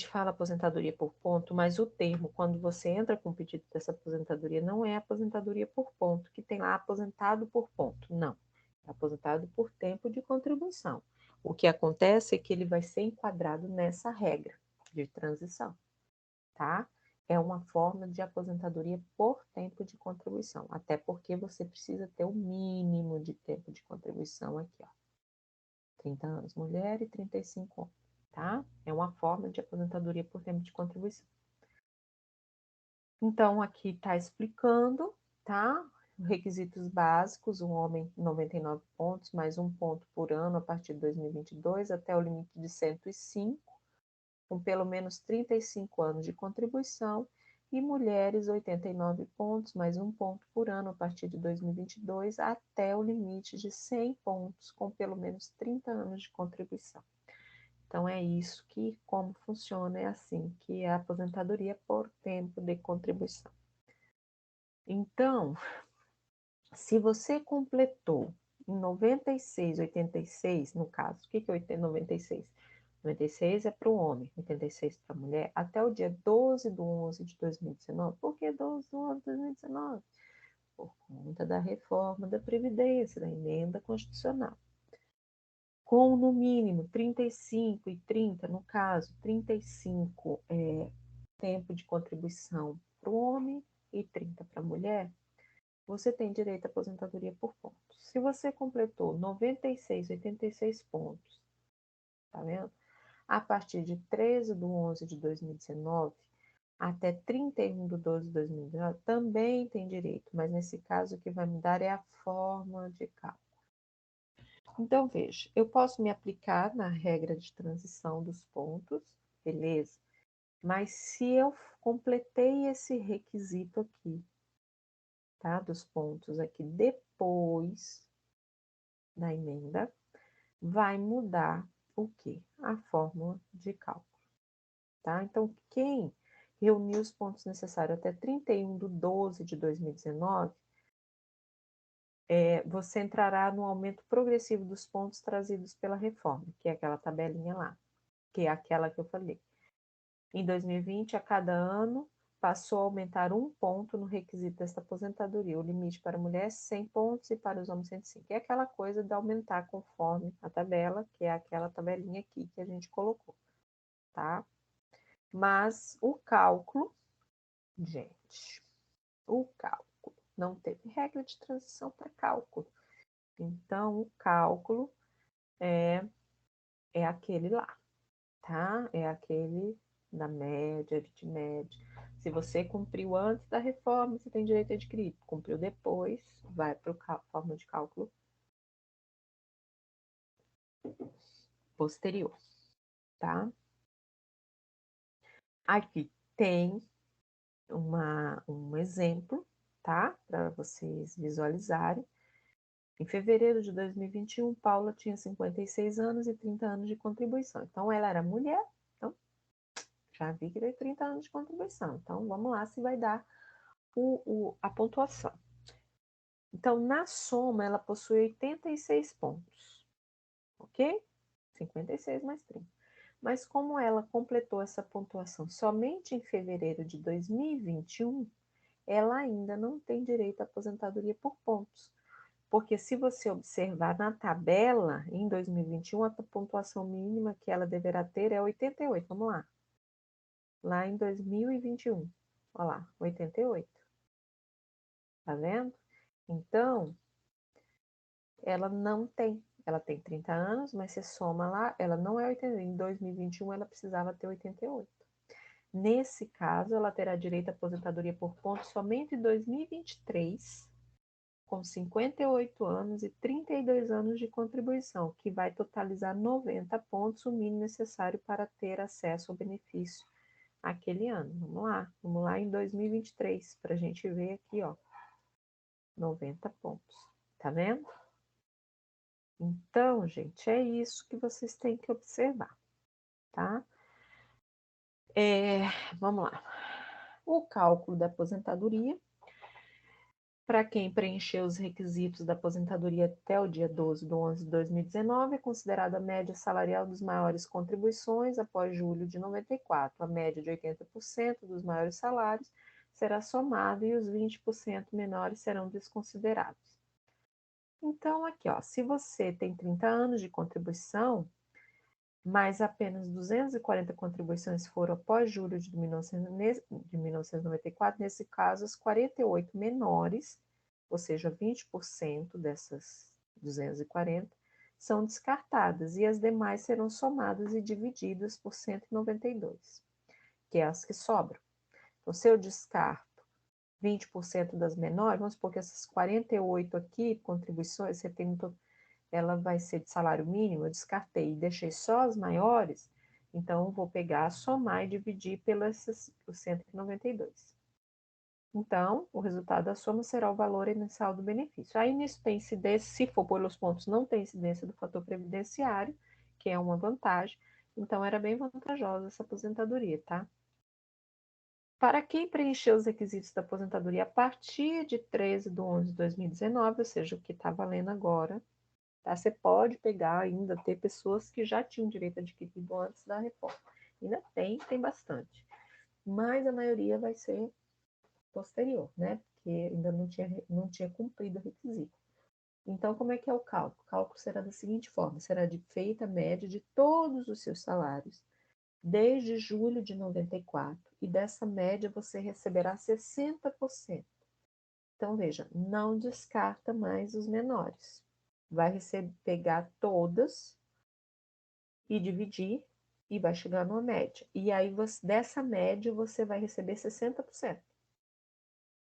fala aposentadoria por ponto, mas o termo, quando você entra com o pedido dessa aposentadoria, não é aposentadoria por ponto, que tem lá aposentado por ponto. Não. É aposentado por tempo de contribuição. O que acontece é que ele vai ser enquadrado nessa regra de transição, tá? É uma forma de aposentadoria por tempo de contribuição, até porque você precisa ter o mínimo de tempo de contribuição aqui, ó. 30 anos mulher e 35 homens, tá? É uma forma de aposentadoria por tempo de contribuição. Então, aqui está explicando, tá? Requisitos básicos, um homem 99 pontos, mais um ponto por ano a partir de 2022, até o limite de 105, com pelo menos 35 anos de contribuição, e mulheres 89 pontos, mais um ponto por ano a partir de 2022, até o limite de 100 pontos, com pelo menos 30 anos de contribuição. Então, é isso que, como funciona, é assim, que é a aposentadoria por tempo de contribuição. Então, se você completou em 96, 86, no caso, o que é 96? 96 é para o homem, 86 para a mulher, até o dia 12 de 11 de 2019. Por que 12 de 11 de 2019? Por conta da reforma da Previdência, da emenda constitucional. Com no mínimo 35 e 30, no caso, 35 tempo de contribuição para o homem e 30 para a mulher, você tem direito à aposentadoria por pontos. Se você completou 96, 86 pontos, tá vendo? A partir de 13 de 11 de 2019 até 31 de 12 de 2019, também tem direito, mas nesse caso o que vai mudar é a forma de cálculo. Então, veja, eu posso me aplicar na regra de transição dos pontos, beleza? Mas se eu completei esse requisito aqui, tá? Dos pontos aqui depois da emenda, vai mudar o quê? A fórmula de cálculo, tá? Então, quem reuniu os pontos necessários até 31 de 12 de 2019, você entrará no aumento progressivo dos pontos trazidos pela reforma, que é aquela tabelinha lá, que é aquela que eu falei. Em 2020, a cada ano, passou a aumentar um ponto no requisito desta aposentadoria. O limite para a mulher é 100 pontos e para os homens 105. É aquela coisa de aumentar conforme a tabela, que é aquela tabelinha aqui que a gente colocou, tá? Mas o cálculo, gente, o cálculo, não teve regra de transição para cálculo. Então, o cálculo é aquele lá, tá? É aquele da média, aritmética. Se você cumpriu antes da reforma, você tem direito a adquirir. Cumpriu depois, vai para a forma de cálculo posterior, tá? Aqui tem um exemplo, tá? Para vocês visualizarem. Em fevereiro de 2021, Paula tinha 56 anos e 30 anos de contribuição. Então, ela era mulher, então já vi que deu 30 anos de contribuição. Então, vamos lá se vai dar a pontuação. Então, na soma, ela possui 86 pontos, ok? 56 mais 30. Mas como ela completou essa pontuação somente em fevereiro de 2021, ela ainda não tem direito à aposentadoria por pontos. Porque se você observar na tabela, em 2021, a pontuação mínima que ela deverá ter é 88. Vamos lá. Lá em 2021, olha lá, 88. Tá vendo? Então, ela não tem. Ela tem 30 anos, mas você soma lá, ela não é 80. Em 2021, ela precisava ter 88. Nesse caso, ela terá direito à aposentadoria por pontos somente em 2023, com 58 anos e 32 anos de contribuição, que vai totalizar 90 pontos, o mínimo necessário para ter acesso ao benefício aquele ano. Vamos lá em 2023, para a gente ver aqui, ó, 90 pontos. Tá vendo? Então, gente, é isso que vocês têm que observar, tá? Vamos lá. O cálculo da aposentadoria. Para quem preencheu os requisitos da aposentadoria até o dia 12 de 11 de 2019, é considerada a média salarial dos maiores contribuições após julho de 94. A média de 80% dos maiores salários será somada e os 20% menores serão desconsiderados. Então, aqui, ó, se você tem 30 anos de contribuição, mas apenas 240 contribuições foram após julho de 1994, nesse caso, as 48 menores, ou seja, 20% dessas 240, são descartadas e as demais serão somadas e divididas por 192, que é as que sobram. Então, se eu descarto 20% das menores, vamos supor que essas 48 aqui, contribuições, você tem ela vai ser de salário mínimo, eu descartei e deixei só as maiores, então eu vou pegar, somar e dividir pelos 192. Então, o resultado da soma será o valor inicial do benefício. Aí nisso tem incidência, se for pelos pontos, não tem incidência do fator previdenciário, que é uma vantagem, então era bem vantajosa essa aposentadoria, tá? Para quem preencheu os requisitos da aposentadoria a partir de 13 de 11 de 2019, ou seja, o que está valendo agora, tá? Você pode pegar ainda, ter pessoas que já tinham direito adquirido antes da reforma. Ainda tem bastante. Mas a maioria vai ser posterior, né? Porque ainda não tinha cumprido o requisito. Então, como é que é o cálculo? O cálculo será da seguinte forma: será feita a média de todos os seus salários desde julho de 94, e dessa média você receberá 60%. Então, veja, não descarta mais os menores. Vai pegar todas e dividir e vai chegar numa média. E aí, dessa média, você vai receber 60%.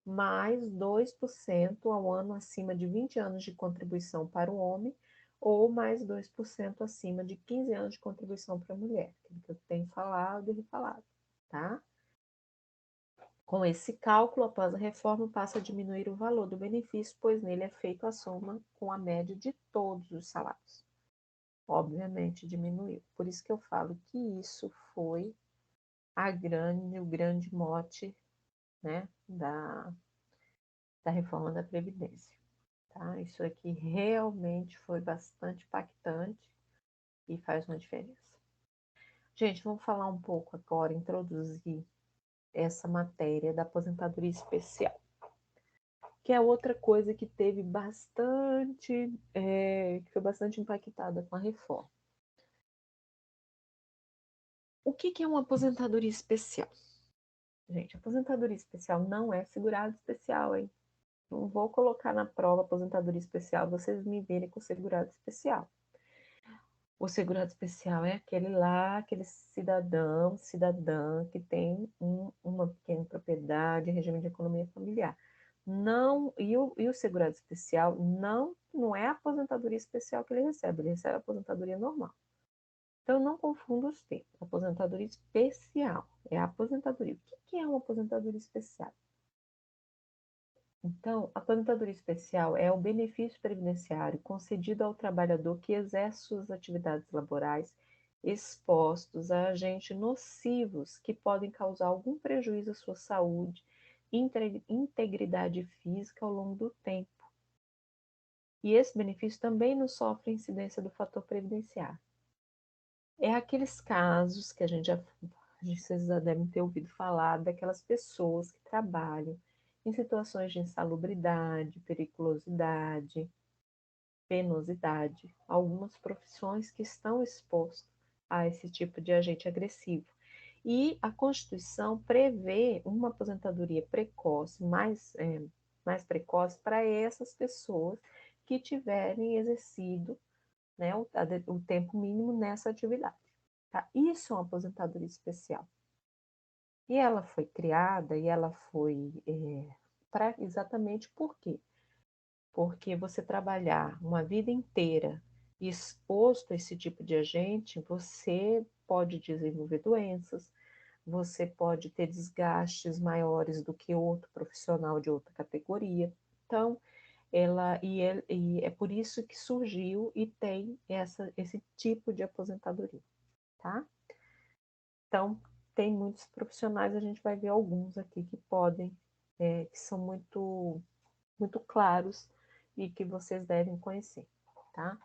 Mais 2% ao ano acima de 20 anos de contribuição para o homem, ou mais 2% acima de 15 anos de contribuição para a mulher, que eu tenho falado e refalado, tá? Com esse cálculo, após a reforma, passa a diminuir o valor do benefício, pois nele é feita a soma com a média de todos os salários. Obviamente diminuiu. Por isso que eu falo que isso foi o grande mote, né, da reforma da Previdência. Tá? Isso aqui realmente foi bastante impactante e faz uma diferença. Gente, vamos falar um pouco agora, introduzir essa matéria da aposentadoria especial, que é outra coisa que teve bastante, que foi bastante impactada com a reforma. O que é uma aposentadoria especial? Gente, aposentadoria especial não é segurado especial, hein? Não vou colocar na prova aposentadoria especial, vocês me verem com segurado especial. O segurado especial é aquele lá, aquele cidadã que tem uma pequena propriedade, regime de economia familiar. Não, e o segurado especial não é a aposentadoria especial que ele recebe a aposentadoria normal. Então, não confunda os termos. Aposentadoria especial é a aposentadoria. O que é uma aposentadoria especial? Então, a aposentadoria especial é o benefício previdenciário concedido ao trabalhador que exerce suas atividades laborais expostos a agentes nocivos que podem causar algum prejuízo à sua saúde e integridade física ao longo do tempo. E esse benefício também não sofre incidência do fator previdenciário. É aqueles casos que vocês já devem ter ouvido falar, daquelas pessoas que trabalham em situações de insalubridade, periculosidade, penosidade, algumas profissões que estão expostas a esse tipo de agente agressivo. E a Constituição prevê uma aposentadoria precoce, mais precoce, para essas pessoas que tiverem exercido, né, o tempo mínimo nessa atividade. Tá? Isso é uma aposentadoria especial. E ela foi criada e ela foi exatamente por quê? Porque você trabalhar uma vida inteira exposto a esse tipo de agente, você pode desenvolver doenças, você pode ter desgastes maiores do que outro profissional de outra categoria. Então, e é por isso que surgiu e tem esse tipo de aposentadoria, tá? Então, tem muitos profissionais, a gente vai ver alguns aqui que podem, que são muito claros e que vocês devem conhecer, tá?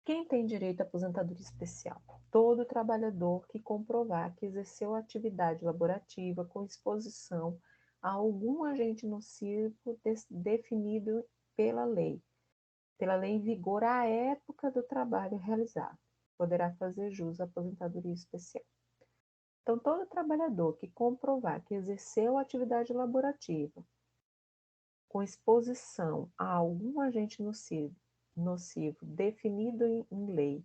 Quem tem direito à aposentadoria especial? Todo trabalhador que comprovar que exerceu atividade laborativa com exposição a algum agente nocivo definido pela lei em vigor à época do trabalho realizado, poderá fazer jus à aposentadoria especial. Então, todo trabalhador que comprovar que exerceu atividade laborativa com exposição a algum agente nocivo definido em lei,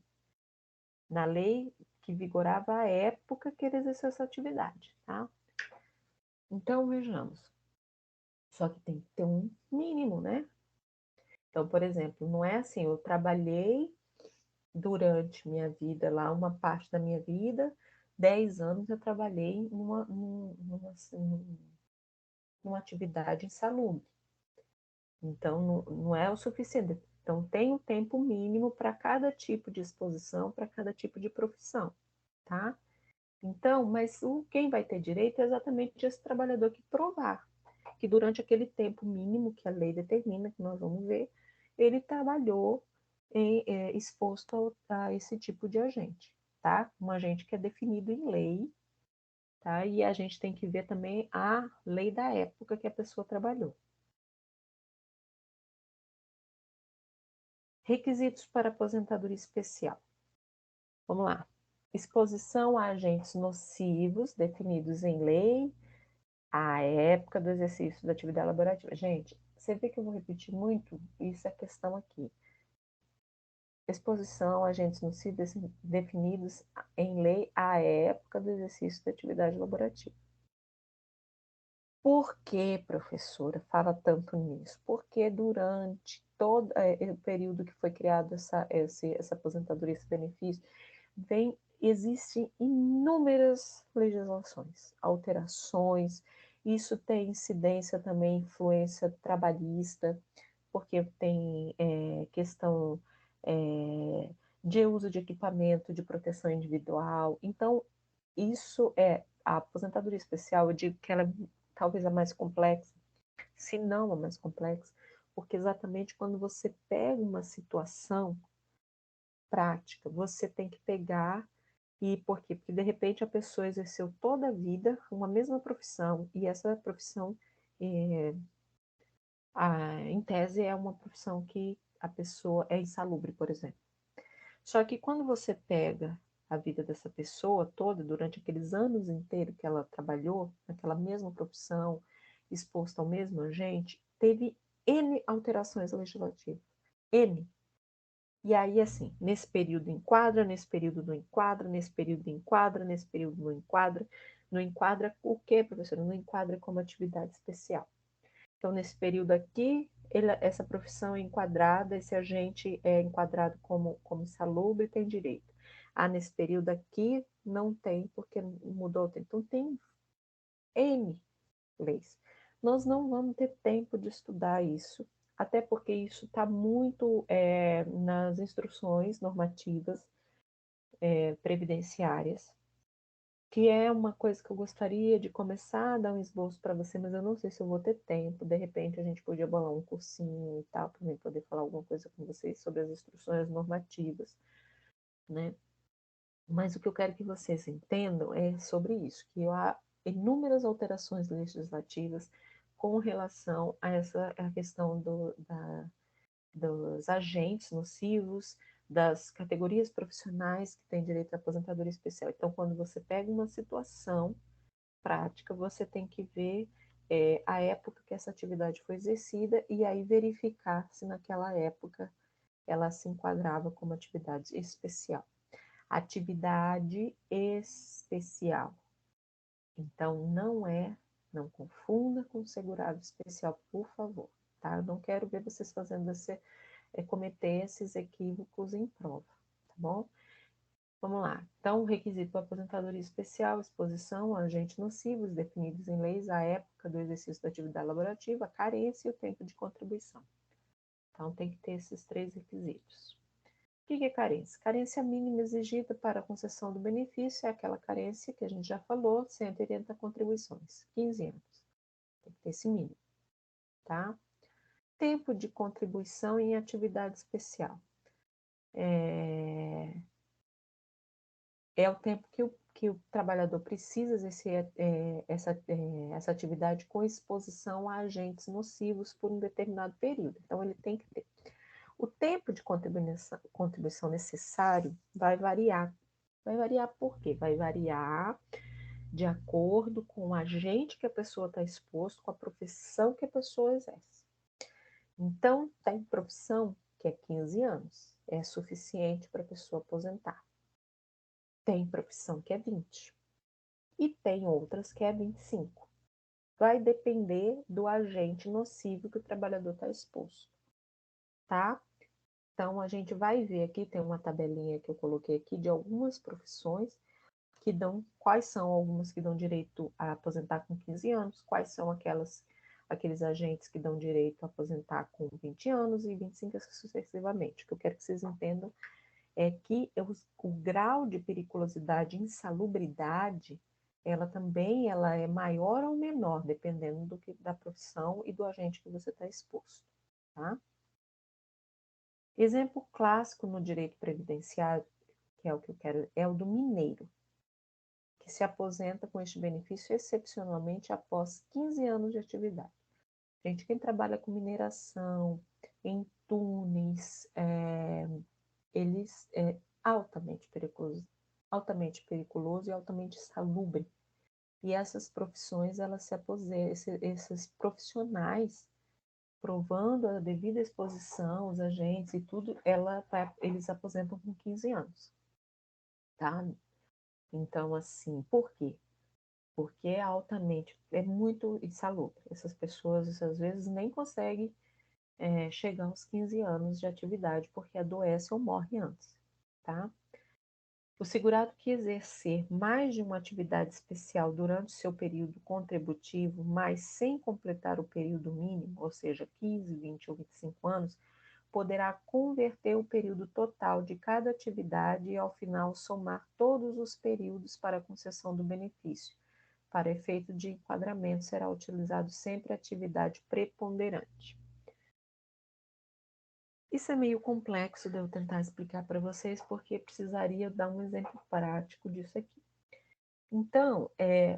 na lei que vigorava à época que ele exerceu essa atividade, tá? Então, vejamos. Só que tem que ter um mínimo, né? Então, por exemplo, não é assim, eu trabalhei durante minha vida lá, uma parte da minha vida, 10 anos eu trabalhei numa atividade insalubre. Então, não é o suficiente. Então, tem um tempo mínimo para cada tipo de exposição, para cada tipo de profissão, tá? Então, mas quem vai ter direito é exatamente esse trabalhador que provar que durante aquele tempo mínimo que a lei determina, que nós vamos ver, ele trabalhou exposto a esse tipo de agente, tá? Um agente que é definido em lei, tá? E a gente tem que ver também a lei da época que a pessoa trabalhou. Requisitos para aposentadoria especial. Vamos lá. Exposição a agentes nocivos definidos em lei, à época do exercício da atividade laborativa. Gente, você vê que eu vou repetir muito? Isso é questão aqui. Exposição a agentes nocivos definidos em lei à época do exercício da atividade laborativa. Por que, professora, fala tanto nisso? Porque durante todo o período que foi criado essa aposentadoria, esse benefício, existem inúmeras legislações, alterações, isso tem incidência também, influência trabalhista, porque tem questão de uso de equipamento de proteção individual. Então, isso a aposentadoria especial, eu digo que ela é talvez a mais complexa, se não a mais complexa, porque exatamente quando você pega uma situação prática, você tem que pegar e por quê? Porque de repente a pessoa exerceu toda a vida uma mesma profissão e essa profissão, em tese, é uma profissão que a pessoa é insalubre, por exemplo. Só que quando você pega a vida dessa pessoa toda, durante aqueles anos inteiros que ela trabalhou, naquela mesma profissão, exposta ao mesmo agente, teve N alterações legislativas. N. E aí, assim, nesse período enquadra, nesse período não enquadra, nesse período enquadra, nesse período não enquadra. Não enquadra o quê, professora? Não enquadra como atividade especial. Então, nesse período aqui, essa profissão é enquadrada, esse agente é enquadrado como insalubre e tem direito. Ah, nesse período aqui, não tem, porque mudou o tempo. Então, tem N leis. Nós não vamos ter tempo de estudar isso, até porque isso está muito nas instruções normativas previdenciárias, que é uma coisa que eu gostaria de começar a dar um esboço para você, mas eu não sei se eu vou ter tempo. De repente, a gente podia bolar um cursinho e tal, para mim poder falar alguma coisa com vocês sobre as instruções normativas, né? Mas o que eu quero que vocês entendam é sobre isso, que há inúmeras alterações legislativas com relação a a questão dos agentes nocivos, das categorias profissionais que têm direito à aposentadoria especial. Então, quando você pega uma situação prática, você tem que ver a época que essa atividade foi exercida e aí verificar se naquela época ela se enquadrava como atividade especial. Atividade especial. Então, não confunda com segurado especial, por favor, tá? Eu não quero ver vocês fazendo cometer esses equívocos em prova, tá bom? Vamos lá. Então, o requisito para aposentadoria especial, exposição a agentes nocivos definidos em leis à época do exercício da atividade laborativa, a carência e o tempo de contribuição. Então, tem que ter esses 3 requisitos. O que é carência? Carência mínima exigida para a concessão do benefício é aquela carência que a gente já falou, 180 contribuições, 15 anos. Tem que ter esse mínimo, tá? Tempo de contribuição em atividade especial. É o tempo que o trabalhador precisa exercer essa atividade com exposição a agentes nocivos por um determinado período. Então, ele tem que ter. O tempo de contribuição necessário vai variar. Vai variar por quê? Vai variar de acordo com o agente que a pessoa está exposto, com a profissão que a pessoa exerce. Então, tem profissão que é 15 anos, é suficiente para a pessoa aposentar. Tem profissão que é 20 e tem outras que é 25. Vai depender do agente nocivo que o trabalhador está exposto, tá? Então, a gente vai ver aqui, tem uma tabelinha que eu coloquei aqui de algumas profissões que dão, quais são algumas que dão direito a aposentar com 15 anos, quais são aqueles agentes que dão direito a aposentar com 20 anos e 25 sucessivamente. O que eu quero que vocês entendam é que o grau de periculosidade e insalubridade, ela é maior ou menor, dependendo da profissão e do agente que você está exposto, tá? Exemplo clássico no direito previdenciário, que é o que eu quero, é o do mineiro, que se aposenta com este benefício excepcionalmente após 15 anos de atividade. Gente, quem trabalha com mineração, em túneis, eles é altamente periculoso e altamente insalubre. E essas profissões, elas se aposentam, esses profissionais, provando a devida exposição, os agentes e tudo, eles aposentam com 15 anos, tá? Então, assim, por quê? Porque é muito insalubre. Essas pessoas, às vezes, nem conseguem chegar aos 15 anos de atividade, porque adoece ou morre antes, tá? O segurado que exercer mais de uma atividade especial durante seu período contributivo, mas sem completar o período mínimo, ou seja, 15, 20 ou 25 anos, poderá converter o período total de cada atividade e, ao final, somar todos os períodos para a concessão do benefício. Para efeito de enquadramento, será utilizado sempre a atividade preponderante. Isso é meio complexo de eu tentar explicar para vocês, porque precisaria dar um exemplo prático disso aqui. Então,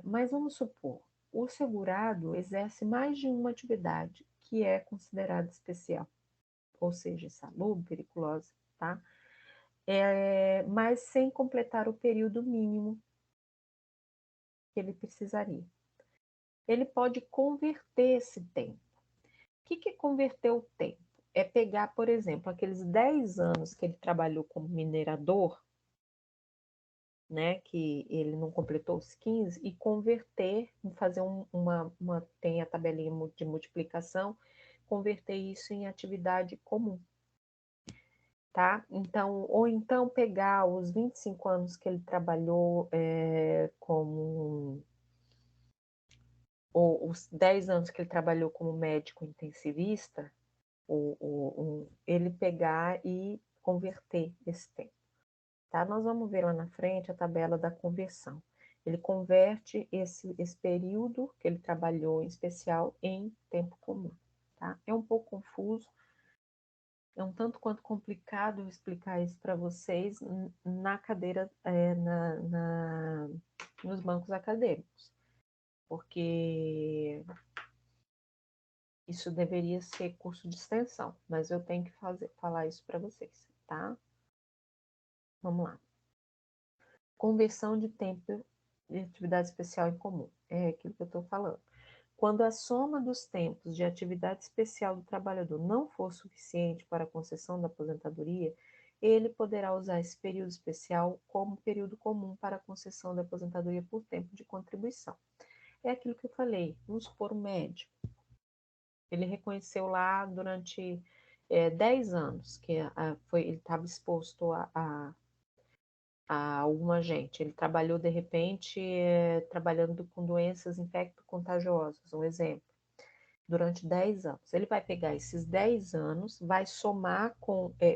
mas vamos supor, o segurado exerce mais de uma atividade que é considerada especial, ou seja, insalubre, periculosa, tá? Mas sem completar o período mínimo que ele precisaria. Ele pode converter esse tempo. O que é converter o tempo? É pegar, por exemplo, aqueles 10 anos que ele trabalhou como minerador, né, que ele não completou os 15, e converter, fazer tem a tabelinha de multiplicação, converter isso em atividade comum, tá? Então, ou então pegar os 25 anos que ele trabalhou ou os 10 anos que ele trabalhou como médico intensivista, ele pegar e converter esse tempo. Tá? Nós vamos ver lá na frente a tabela da conversão. Ele converte esse período que ele trabalhou em especial em tempo comum. Tá? É um pouco confuso, é um tanto quanto complicado explicar isso para vocês na cadeira, nos bancos acadêmicos, porque isso deveria ser curso de extensão, mas eu tenho que falar isso para vocês, tá? Vamos lá. Conversão de tempo de atividade especial em comum. É aquilo que eu estou falando. Quando a soma dos tempos de atividade especial do trabalhador não for suficiente para a concessão da aposentadoria, ele poderá usar esse período especial como período comum para a concessão da aposentadoria por tempo de contribuição. É aquilo que eu falei. Vamos supor um médico. Ele reconheceu lá durante 10 anos que ele estava exposto a algum agente. Ele trabalhou, de repente, trabalhando com doenças infecto-contagiosas, um exemplo. durante 10 anos. Ele vai pegar esses 10 anos, vai somar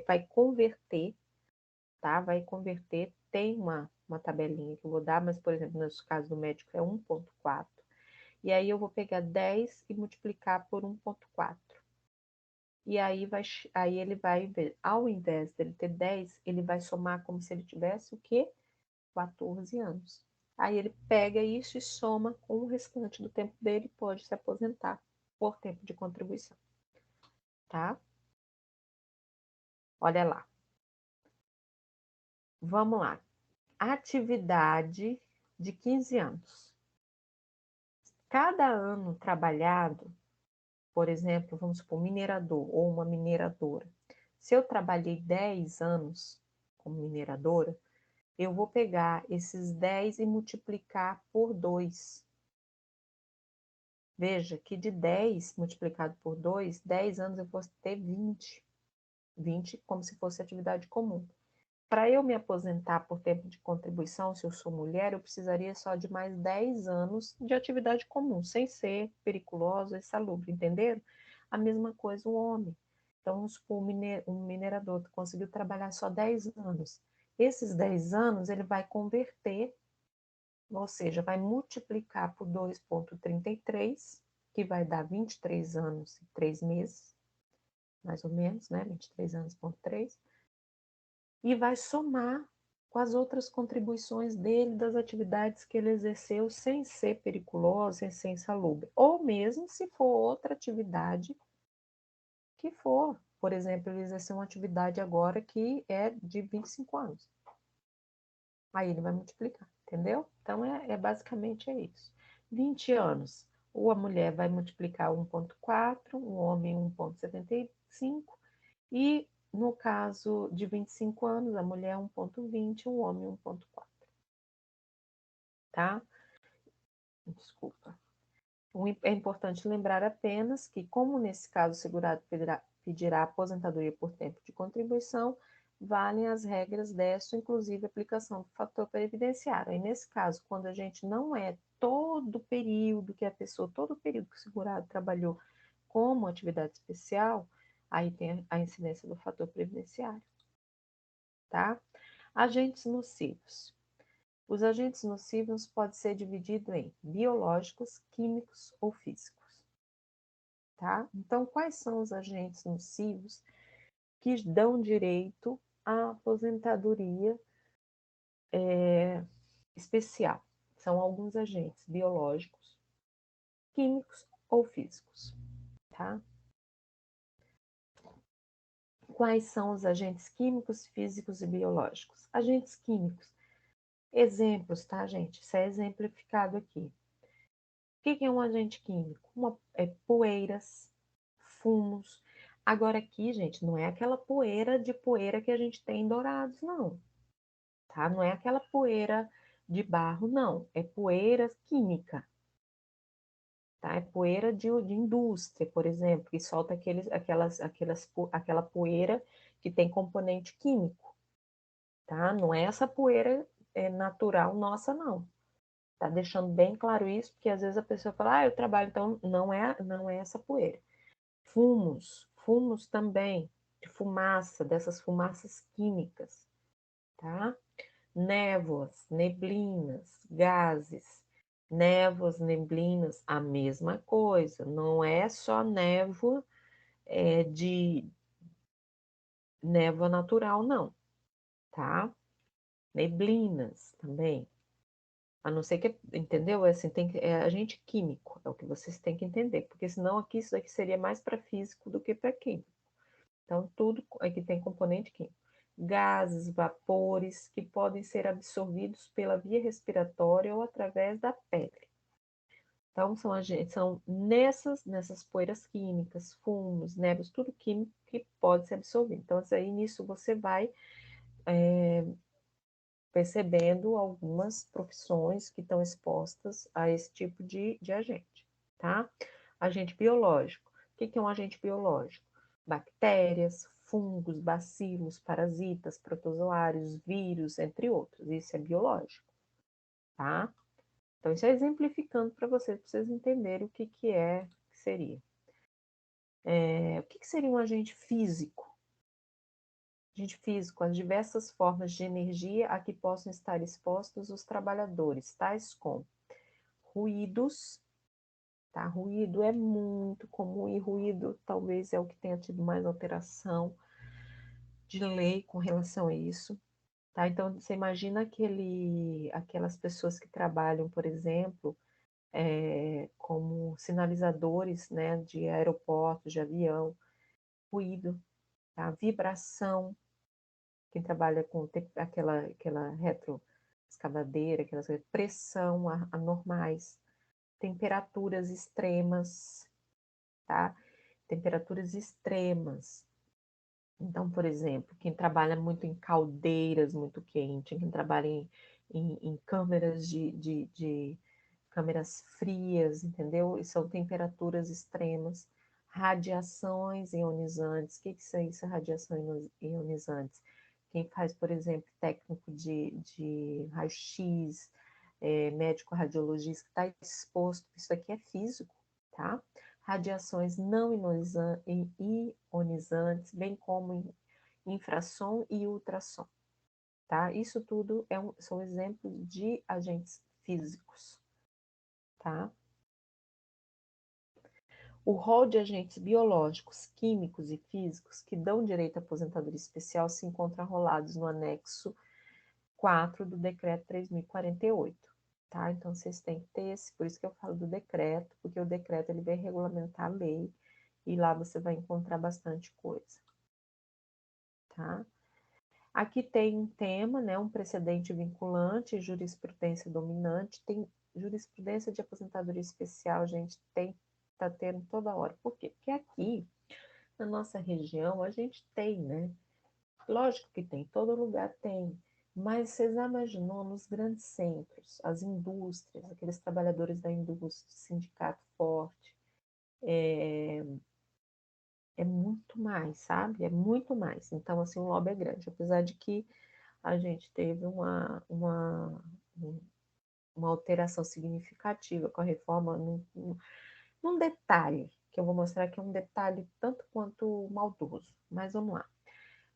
vai converter, tá? Vai converter, tem uma tabelinha que eu vou dar, mas, por exemplo, no caso do médico é 1,4. E aí eu vou pegar 10 e multiplicar por 1,4. E aí ele vai ver, ao invés dele ter 10, ele vai somar como se ele tivesse o quê? 14 anos. Aí ele pega isso e soma com o restante do tempo dele e pode se aposentar por tempo de contribuição, tá? Olha lá. Vamos lá. Atividade de 15 anos. Cada ano trabalhado, por exemplo, vamos supor, minerador ou uma mineradora. Se eu trabalhei 10 anos como mineradora, eu vou pegar esses 10 e multiplicar por 2. Veja que de 10 multiplicado por 2, 10 anos eu vou ter 20. 20 como se fosse atividade comum. Para eu me aposentar por tempo de contribuição, se eu sou mulher, eu precisaria só de mais 10 anos de atividade comum, sem ser periculosa e insalubre, entenderam? A mesma coisa o homem. Então, vamos supor, um minerador que conseguiu trabalhar só 10 anos. Esses 10 anos ele vai converter, ou seja, vai multiplicar por 2,33, que vai dar 23 anos e 3 meses, mais ou menos, né? 23 anos, ponto 3, e vai somar com as outras contribuições dele, das atividades que ele exerceu sem ser periculosa e sem insalubre. Ou mesmo se for outra atividade que for. Por exemplo, ele exerceu uma atividade agora que é de 25 anos. Aí ele vai multiplicar, entendeu? Então, basicamente é isso. 20 anos, ou a mulher vai multiplicar 1,4, o homem 1,75, e no caso de 25 anos, a mulher 1,20, o homem 1,4. Tá? Desculpa. É importante lembrar apenas que, como nesse caso o segurado pedirá aposentadoria por tempo de contribuição, valem as regras desta, inclusive a aplicação do fator previdenciário. Aí, nesse caso, quando a gente não é todo o período que a pessoa, todo o período que o segurado trabalhou como atividade especial, aí tem a incidência do fator previdenciário, tá? Agentes nocivos. Os agentes nocivos podem ser divididos em biológicos, químicos ou físicos, tá? Então, quais são os agentes nocivos que dão direito à aposentadoria especial? São alguns agentes biológicos, químicos ou físicos, tá? Quais são os agentes químicos, físicos e biológicos? Agentes químicos. Exemplos, tá, gente? Isso é exemplificado aqui. O que é um agente químico? Poeiras, fumos. Agora aqui, gente, não é aquela poeira que a gente tem em Dourados, não. Tá? Não é aquela poeira de barro, não. É poeira química. Tá? É poeira de indústria, por exemplo, que solta aquela poeira que tem componente químico. Tá? Não é essa poeira natural nossa, não. Tá deixando bem claro isso, porque às vezes a pessoa fala, eu trabalho, então não é essa poeira. Fumos também, de fumaça, dessas fumaças químicas, tá? Névoas, neblinas, gases. Névoas, neblinas, a mesma coisa. Não é só névoa de névoa natural, não, tá? Neblinas também. A não ser que, entendeu? Assim, é agente químico, é o que vocês têm que entender, porque senão aqui isso aqui seria mais para físico do que para químico. Então, tudo aqui tem componente químico. Gases, vapores que podem ser absorvidos pela via respiratória ou através da pele. Então, são nessas poeiras químicas, fumos, névoas, tudo químico que pode ser absorvido. Então, aí nisso você vai percebendo algumas profissões que estão expostas a esse tipo de agente, tá? Agente biológico. O que é um agente biológico? Bactérias, fungos, bacilos, parasitas, protozoários, vírus, entre outros. Isso é biológico, tá? Então, isso é exemplificando para vocês entenderem o que seria. O que seria um agente físico? Agente físico, as diversas formas de energia a que possam estar expostos os trabalhadores, tais como ruídos, tá? Ruído é muito comum e ruído talvez é o que tenha tido mais alteração de lei com relação a isso, tá? Então, você imagina aquelas pessoas que trabalham, por exemplo, como sinalizadores, né, de aeroportos, de avião, ruído, tá? Vibração, quem trabalha com aquela retroescavadeira, aquelas pressão anormais, temperaturas extremas, tá? Temperaturas extremas. Então, por exemplo, quem trabalha muito em caldeiras muito quentes, quem trabalha em câmeras de câmeras frias, entendeu? E são temperaturas extremas. Radiações ionizantes. O que é isso, radiações ionizantes? Quem faz, por exemplo, técnico de raio-x, médico radiologista, que está exposto, isso aqui é físico, tá? Radiações não ionizantes, bem como infrassom e ultrassom, tá? Isso tudo são exemplos de agentes físicos, tá? O rol de agentes biológicos, químicos e físicos que dão direito à aposentadoria especial se encontram rolados no anexo 4 do decreto 3.048, tá? Então, vocês têm que ter esse, por isso que eu falo do decreto, porque o decreto ele vai regulamentar a lei e lá você vai encontrar bastante coisa, tá? Aqui tem um tema, né, um precedente vinculante, jurisprudência dominante, tem jurisprudência de aposentadoria especial, gente, tá tendo toda hora. Por quê? Porque aqui, na nossa região, a gente tem, né? Lógico que tem, todo lugar tem. Mas vocês imaginou nos grandes centros, as indústrias, aqueles trabalhadores da indústria, sindicato forte, é muito mais, sabe? É muito mais. Então, assim, o lobby é grande, apesar de que a gente teve uma alteração significativa com a reforma num detalhe, que eu vou mostrar que é um detalhe tanto quanto maldoso, mas vamos lá.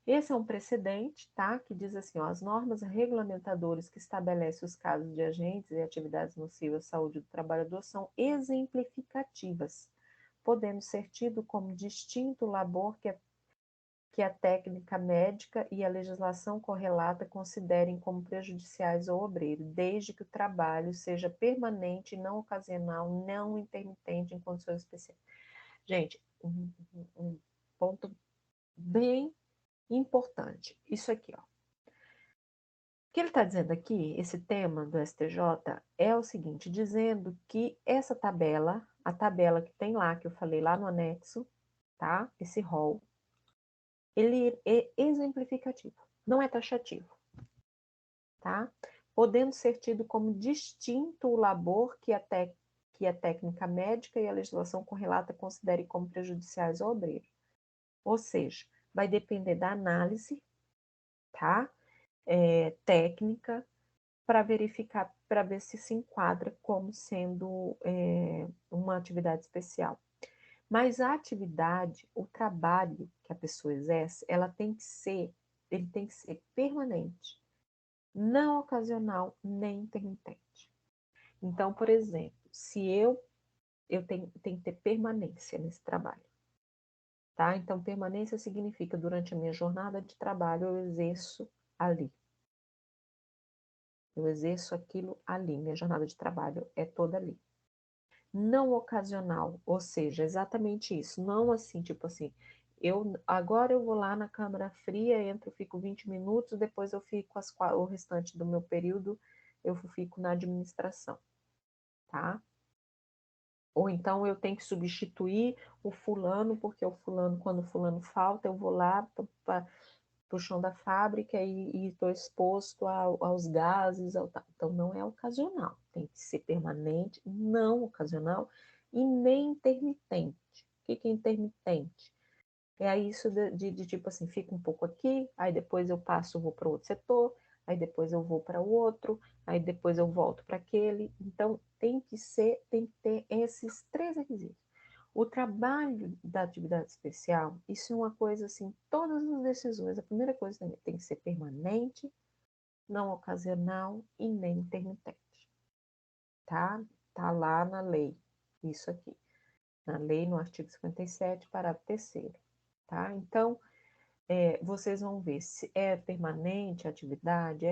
Esse é um precedente, tá? Que diz assim, ó, as normas regulamentadoras que estabelecem os casos de agentes e atividades nocivas à saúde do trabalhador são exemplificativas, podendo ser tido como distinto o labor que a técnica médica e a legislação correlata considerem como prejudiciais ao obreiro, desde que o trabalho seja permanente, não ocasional, não intermitente em condições especiais. Gente, um ponto bem importante. Isso aqui, ó. O que ele está dizendo aqui, esse tema do STJ, é o seguinte, dizendo que essa tabela, a tabela que tem lá, que eu falei lá no anexo, tá? Esse rol, ele é exemplificativo, não é taxativo, tá? Podendo ser tido como distinto o labor que a técnica médica e a legislação correlata considere como prejudiciais ao obreiro. Ou seja, vai depender da análise, tá? Técnica, para verificar, para ver se enquadra como sendo uma atividade especial. Mas a atividade, o trabalho que a pessoa exerce, ele tem que ser permanente, não ocasional nem intermitente. Então, por exemplo, se eu tenho que ter permanência nesse trabalho, tá? Então, permanência significa durante a minha jornada de trabalho eu exerço ali. Eu exerço aquilo ali, minha jornada de trabalho é toda ali. Não ocasional, ou seja, exatamente isso, não assim, tipo assim, agora eu vou lá na câmara fria, entro, fico 20 minutos, depois eu fico o restante do meu período, eu fico na administração, tá? Ou então eu tenho que substituir o fulano, porque o fulano, quando o fulano falta, eu vou lá para o chão da fábrica e estou exposto aos gases. Então, não é ocasional, tem que ser permanente, não ocasional e nem intermitente. O que é intermitente? É isso de tipo assim, fica um pouco aqui, aí depois eu passo, vou para outro setor, aí depois eu vou para o outro, aí depois eu volto para aquele. Então, tem que ter esses três requisitos. O trabalho da atividade especial, isso é uma coisa assim, todas as decisões, a primeira coisa tem que ser permanente, não ocasional e nem intermitente, tá? Tá lá na lei, isso aqui. Na lei, no artigo 57, parágrafo 3º, tá? Então, vocês vão ver se é permanente a atividade,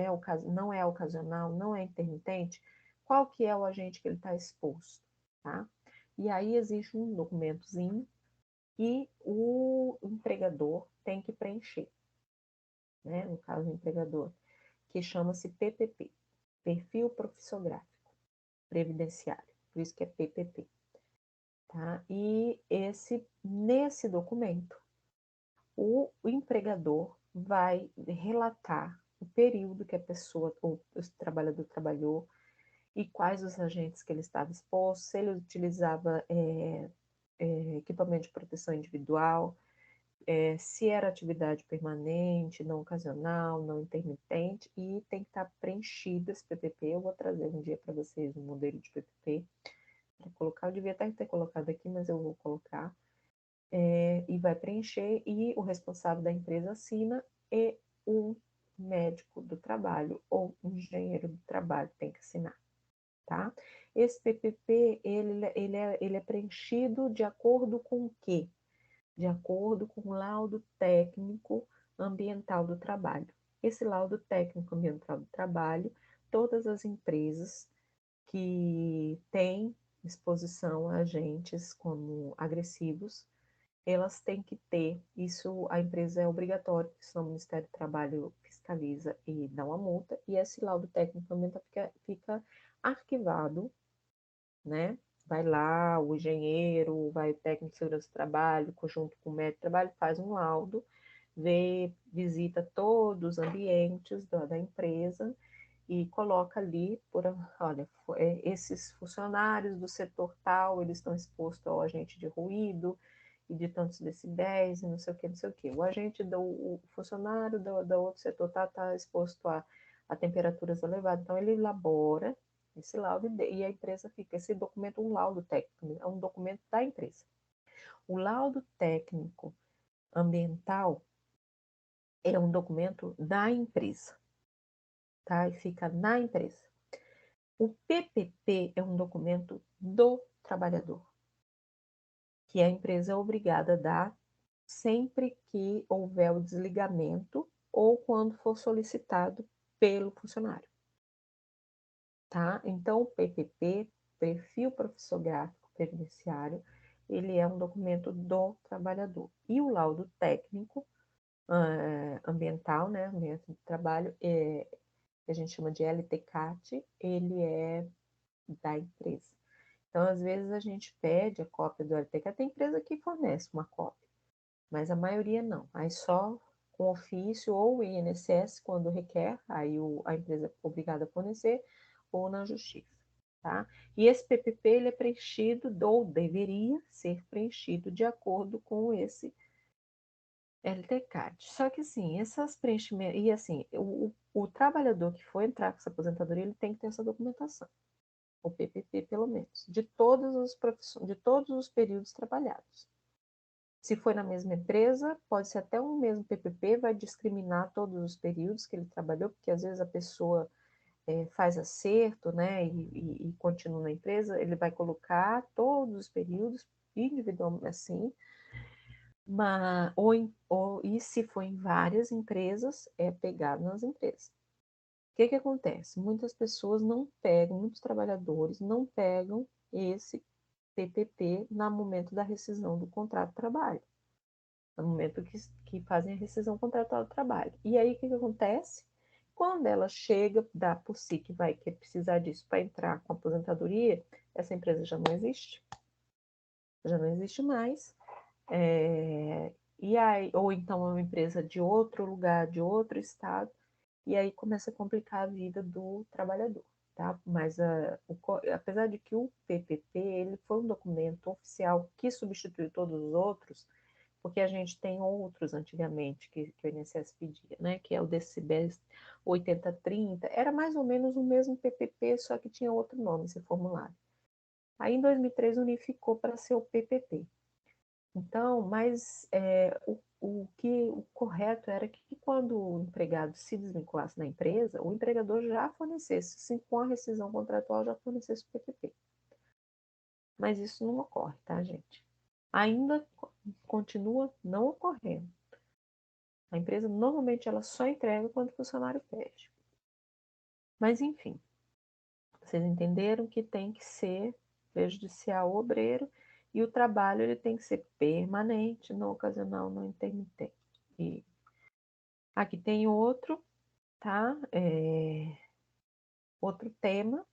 não é ocasional, não é intermitente, qual que é o agente que ele está exposto, tá? E aí existe um documentozinho que o empregador tem que preencher, né? No caso, o empregador, que chama-se PPP, Perfil Profissiográfico Previdenciário, por isso que é PPP, tá? E nesse documento, o empregador vai relatar o período que a pessoa, ou o trabalhador trabalhou, e quais os agentes que ele estava exposto, se ele utilizava equipamento de proteção individual, se era atividade permanente, não ocasional, não intermitente, e tem que estar preenchido esse PPP. Eu vou trazer um dia para vocês um modelo de PPP para colocar. Eu devia até ter colocado aqui, mas eu vou colocar. E vai preencher, e o responsável da empresa assina, e o médico do trabalho ou engenheiro do trabalho tem que assinar, tá? Esse PPP, ele é preenchido de acordo com o quê? De acordo com o laudo técnico ambiental do trabalho. Esse laudo técnico ambiental do trabalho, todas as empresas que têm exposição a agentes como agressivos, elas têm que ter, isso a empresa é obrigatório, senão o Ministério do Trabalho fiscaliza e dá uma multa, e esse laudo técnico ambiental fica arquivado, né? Vai lá, o engenheiro, vai o técnico de segurança do trabalho, junto com o médico do trabalho, faz um laudo, visita todos os ambientes da empresa e coloca ali, olha, esses funcionários do setor tal, eles estão expostos ao agente de ruído e de tantos decibéis, e não sei o que, não sei o que. O funcionário do outro setor está exposto a temperaturas elevadas, então ele elabora esse laudo e a empresa fica, esse documento, um laudo técnico, é um documento da empresa. O laudo técnico ambiental é um documento da empresa, tá? E fica na empresa. O PPP é um documento do trabalhador, que a empresa é obrigada a dar sempre que houver o desligamento ou quando for solicitado pelo funcionário, tá? Então, o PPP, Perfil Profissiográfico Previdenciário, ele é um documento do trabalhador. E o laudo técnico ambiental, né, ambiente de trabalho, que a gente chama de LTCAT, ele é da empresa. Então, às vezes, a gente pede a cópia do LTCAT, tem empresa que fornece uma cópia, mas a maioria não. Aí só com ofício ou o INSS, quando requer, aí a empresa é obrigada a fornecer, ou na justiça, tá? E esse PPP, ele é preenchido, ou deveria ser preenchido de acordo com esse LTCAT. Só que, assim, essas preenchimentos, e assim, o trabalhador que for entrar com essa aposentadoria, ele tem que ter essa documentação, o PPP pelo menos, de todas as profissões, de todos os períodos trabalhados. Se for na mesma empresa, pode ser até um mesmo PPP, vai discriminar todos os períodos que ele trabalhou, porque às vezes a pessoa faz acerto, né, e continua na empresa, ele vai colocar todos os períodos individualmente assim, e se for em várias empresas, é pegado nas empresas. O que acontece? Muitas pessoas não pegam, muitos trabalhadores não pegam esse PPP no momento da rescisão do contrato de trabalho, no momento que fazem a rescisão contratual do trabalho. E aí, o que acontece? Quando ela chega, dá por si que vai precisar disso para entrar com a aposentadoria, essa empresa já não existe mais. E aí, ou então é uma empresa de outro lugar, de outro estado, e aí começa a complicar a vida do trabalhador, tá? Mas apesar de que o PPP ele foi um documento oficial que substituiu todos os outros, porque a gente tem outros antigamente que o INSS pedia, né? Que é o Decibéis 8030, era mais ou menos o mesmo PPP, só que tinha outro nome esse formulário. Aí, em 2003, unificou para ser o PPP. Então, mas o correto era que quando o empregado se desvinculasse da empresa, o empregador já fornecesse, sim, com a rescisão contratual, já fornecesse o PPP. Mas isso não ocorre, tá, gente? Ainda continua não ocorrendo. A empresa, normalmente, ela só entrega quando o funcionário pede. Mas, enfim, vocês entenderam que tem que ser prejudicial ao obreiro e o trabalho ele tem que ser permanente, não ocasional, não intermitente. E aqui tem outro, tá? Outro tema,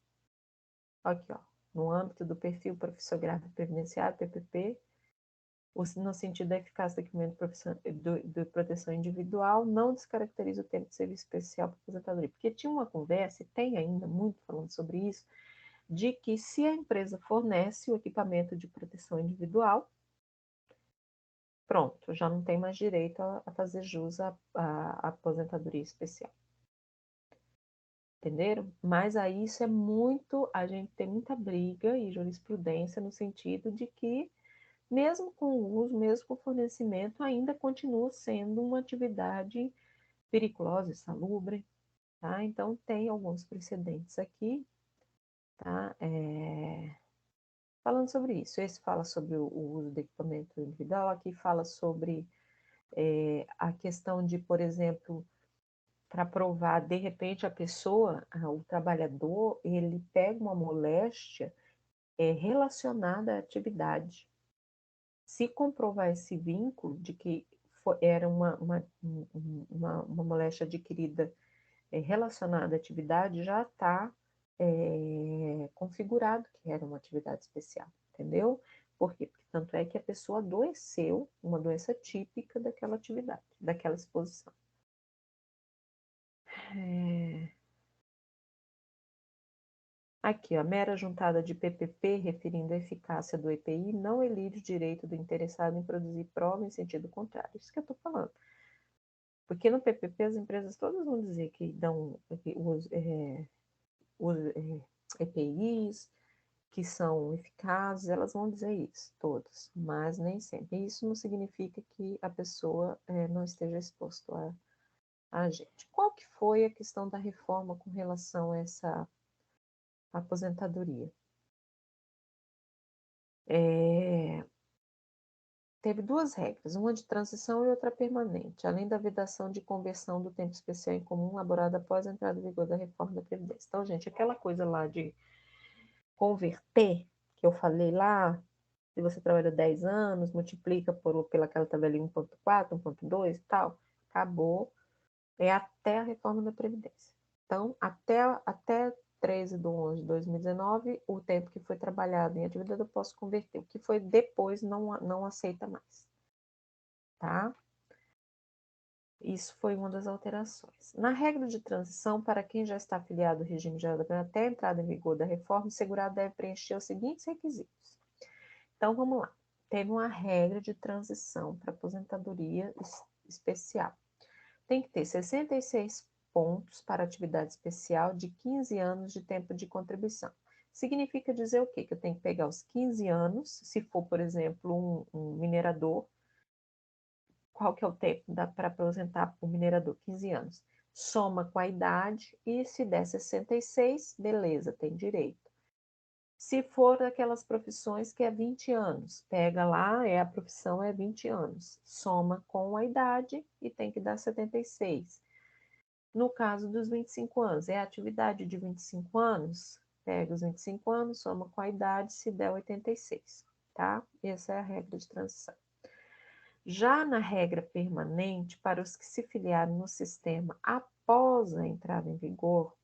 aqui, ó, no âmbito do perfil profissional previdenciário, PPP, no sentido da eficácia do equipamento de proteção individual, não descaracteriza o tempo de serviço especial para aposentadoria. Porque tinha uma conversa, e tem ainda muito falando sobre isso, de que se a empresa fornece o equipamento de proteção individual, pronto, já não tem mais direito a fazer jus à aposentadoria especial. Entenderam? Mas aí isso é muito, a gente tem muita briga e jurisprudência no sentido de que, mesmo com o uso, mesmo com o fornecimento, ainda continua sendo uma atividade periculosa e salubre, tá? Então, tem alguns precedentes aqui, tá? Falando sobre isso. Esse fala sobre o uso do equipamento individual, aqui fala sobre a questão de, por exemplo, para provar, de repente, a pessoa, o trabalhador, ele pega uma moléstia relacionada à atividade. Se comprovar esse vínculo de que era uma moléstia adquirida relacionada à atividade, já está configurado que era uma atividade especial, entendeu? Por quê? Porque tanto é que a pessoa adoeceu, uma doença típica daquela atividade, daquela exposição. Aqui, a mera juntada de PPP, referindo a eficácia do EPI, não elide o direito do interessado em produzir prova em sentido contrário. Isso que eu estou falando. Porque no PPP as empresas todas vão dizer que dão os EPIs, que são eficazes, elas vão dizer isso, todas, mas nem sempre. Isso não significa que a pessoa não esteja exposta a gente. Qual que foi a questão da reforma com relação a essa aposentadoria? Teve duas regras, uma de transição e outra permanente, além da vedação de conversão do tempo especial em comum elaborada após a entrada em vigor da reforma da Previdência. Então, gente, aquela coisa lá de converter, que eu falei lá, se você trabalha 10 anos, multiplica pelaquela tabelinha 1.4, 1.2 e tal, acabou, é até a reforma da Previdência. Então, até 13 de 11 de 2019, o tempo que foi trabalhado em atividade eu posso converter. O que foi depois não aceita mais. Tá? Isso foi uma das alterações. Na regra de transição, para quem já está afiliado ao regime geral da Previdência até a entrada em vigor da reforma, o segurado deve preencher os seguintes requisitos. Então, vamos lá. Teve uma regra de transição para aposentadoria especial. Tem que ter 66 pontos para atividade especial de 15 anos de tempo de contribuição. Significa dizer o quê? Que eu tenho que pegar os 15 anos, se for, por exemplo, um minerador, qual que é o tempo para aposentar o minerador? 15 anos. Soma com a idade e se der 66, beleza, tem direito. Se for daquelas profissões que é 20 anos, pega lá, a profissão é 20 anos, soma com a idade e tem que dar 76. No caso dos 25 anos, é a atividade de 25 anos, pega os 25 anos, soma com a idade, se der 86, tá? Essa é a regra de transição. Já na regra permanente, para os que se filiaram no sistema após a entrada em vigor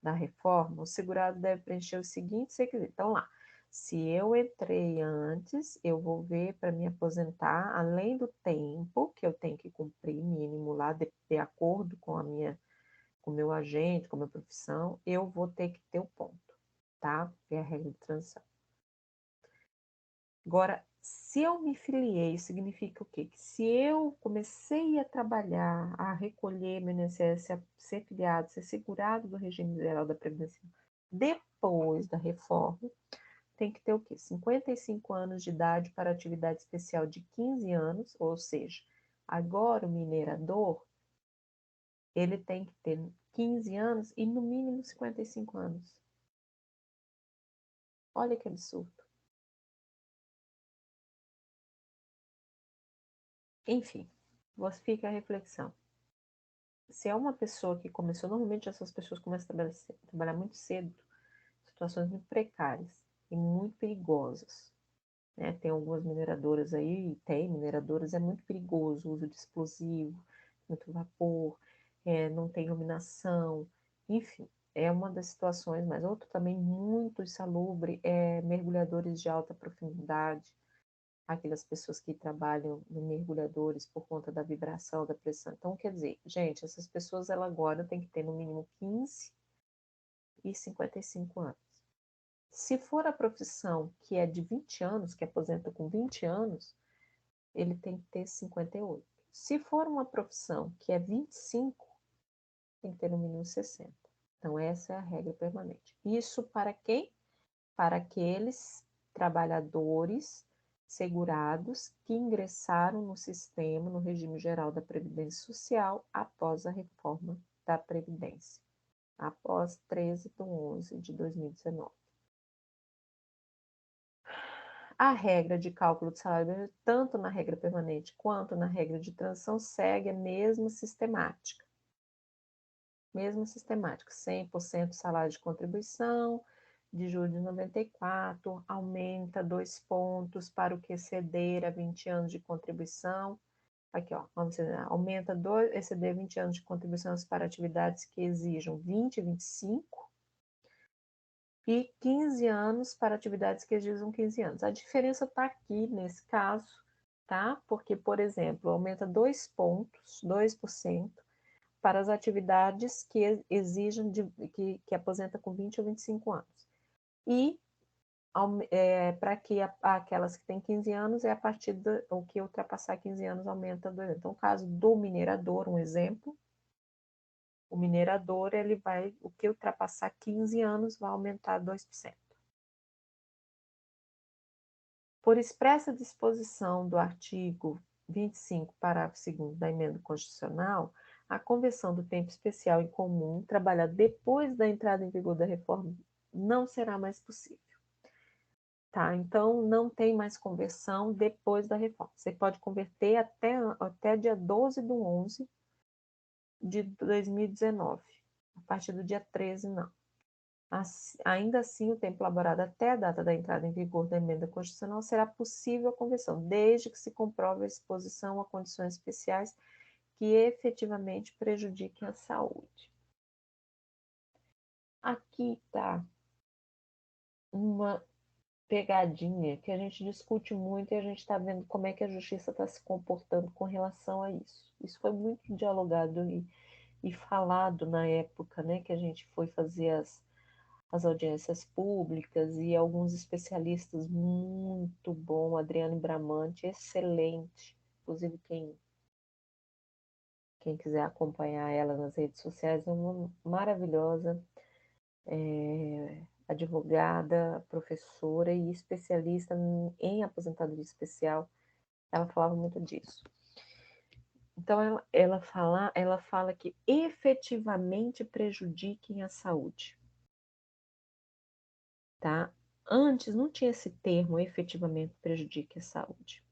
da reforma, o segurado deve preencher os seguintes requisitos. Então, lá, se eu entrei antes, eu vou ver para me aposentar, além do tempo que eu tenho que cumprir mínimo lá, de acordo com com o meu agente, com a minha profissão, eu vou ter que ter o ponto, tá? É a regra de transição. Agora, se eu me filiei, significa o quê? Que se eu comecei a trabalhar, a recolher meu INSS, a ser filiado, ser segurado do regime geral da Previdência depois da reforma, tem que ter o quê? 55 anos de idade para atividade especial de 15 anos, ou seja, agora o minerador, ele tem que ter 15 anos e no mínimo 55 anos. Olha que absurdo. Enfim, fica a reflexão. Se é uma pessoa que começou, normalmente essas pessoas começam a trabalhar muito cedo, situações muito precárias e muito perigosas. Né? Tem algumas mineradoras aí, tem mineradoras, é muito perigoso o uso de explosivo, muito vapor, não tem iluminação, enfim, é uma das situações, mas outro também muito insalubre é mergulhadores de alta profundidade, aquelas pessoas que trabalham em mergulhadores por conta da vibração, da pressão. Então, quer dizer, gente, essas pessoas ela agora tem que ter no mínimo 15 e 55 anos. Se for a profissão que é de 20 anos, que aposenta com 20 anos, ele tem que ter 58. Se for uma profissão que é 25, tem que ter no mínimo 60. Então, essa é a regra permanente. Isso para quem? Para aqueles trabalhadores segurados que ingressaram no sistema, no regime geral da Previdência Social, após a reforma da Previdência, após 13/11 de 2019. A regra de cálculo de salário, tanto na regra permanente quanto na regra de transição, segue a mesma sistemática. Mesma sistemática, 100% salário de contribuição, de julho de 94, aumenta 2 pontos para o que exceder a 20 anos de contribuição. Aqui, ó, vamos dizer, aumenta exceder 20 anos de contribuição para atividades que exijam 20 e 25, e 15 anos para atividades que exijam 15 anos. A diferença está aqui nesse caso, tá? Porque, por exemplo, aumenta 2 pontos, 2%, para as atividades que exijam, que aposenta com 20 ou 25 anos. E para que aquelas que têm 15 anos, é a partir do que ultrapassar 15 anos aumenta. Então, o caso do minerador, um exemplo, o minerador, o que ultrapassar 15 anos vai aumentar 2%. Por expressa disposição do artigo 25, parágrafo 2º da Emenda Constitucional, a conversão do tempo especial em comum, trabalhado depois da entrada em vigor da reforma, não será mais possível. Tá? Então, não tem mais conversão depois da reforma. Você pode converter até dia 12/11 de 2019. A partir do dia 13, não. Ainda assim, o tempo laborado até a data da entrada em vigor da emenda constitucional será possível a conversão, desde que se comprove a exposição a condições especiais que efetivamente prejudiquem a saúde. Aqui está uma pegadinha que a gente discute muito e a gente está vendo como é que a justiça está se comportando com relação a isso. Isso foi muito dialogado e falado na época, né, que a gente foi fazer as audiências públicas, e alguns especialistas muito bom, Adriane Bramante, excelente, inclusive quem quiser acompanhar ela nas redes sociais, é uma maravilhosa advogada, professora e especialista em aposentadoria especial. Ela falava muito disso. Então, ela fala que efetivamente prejudiquem a saúde. Tá? Antes não tinha esse termo, efetivamente prejudique a saúde.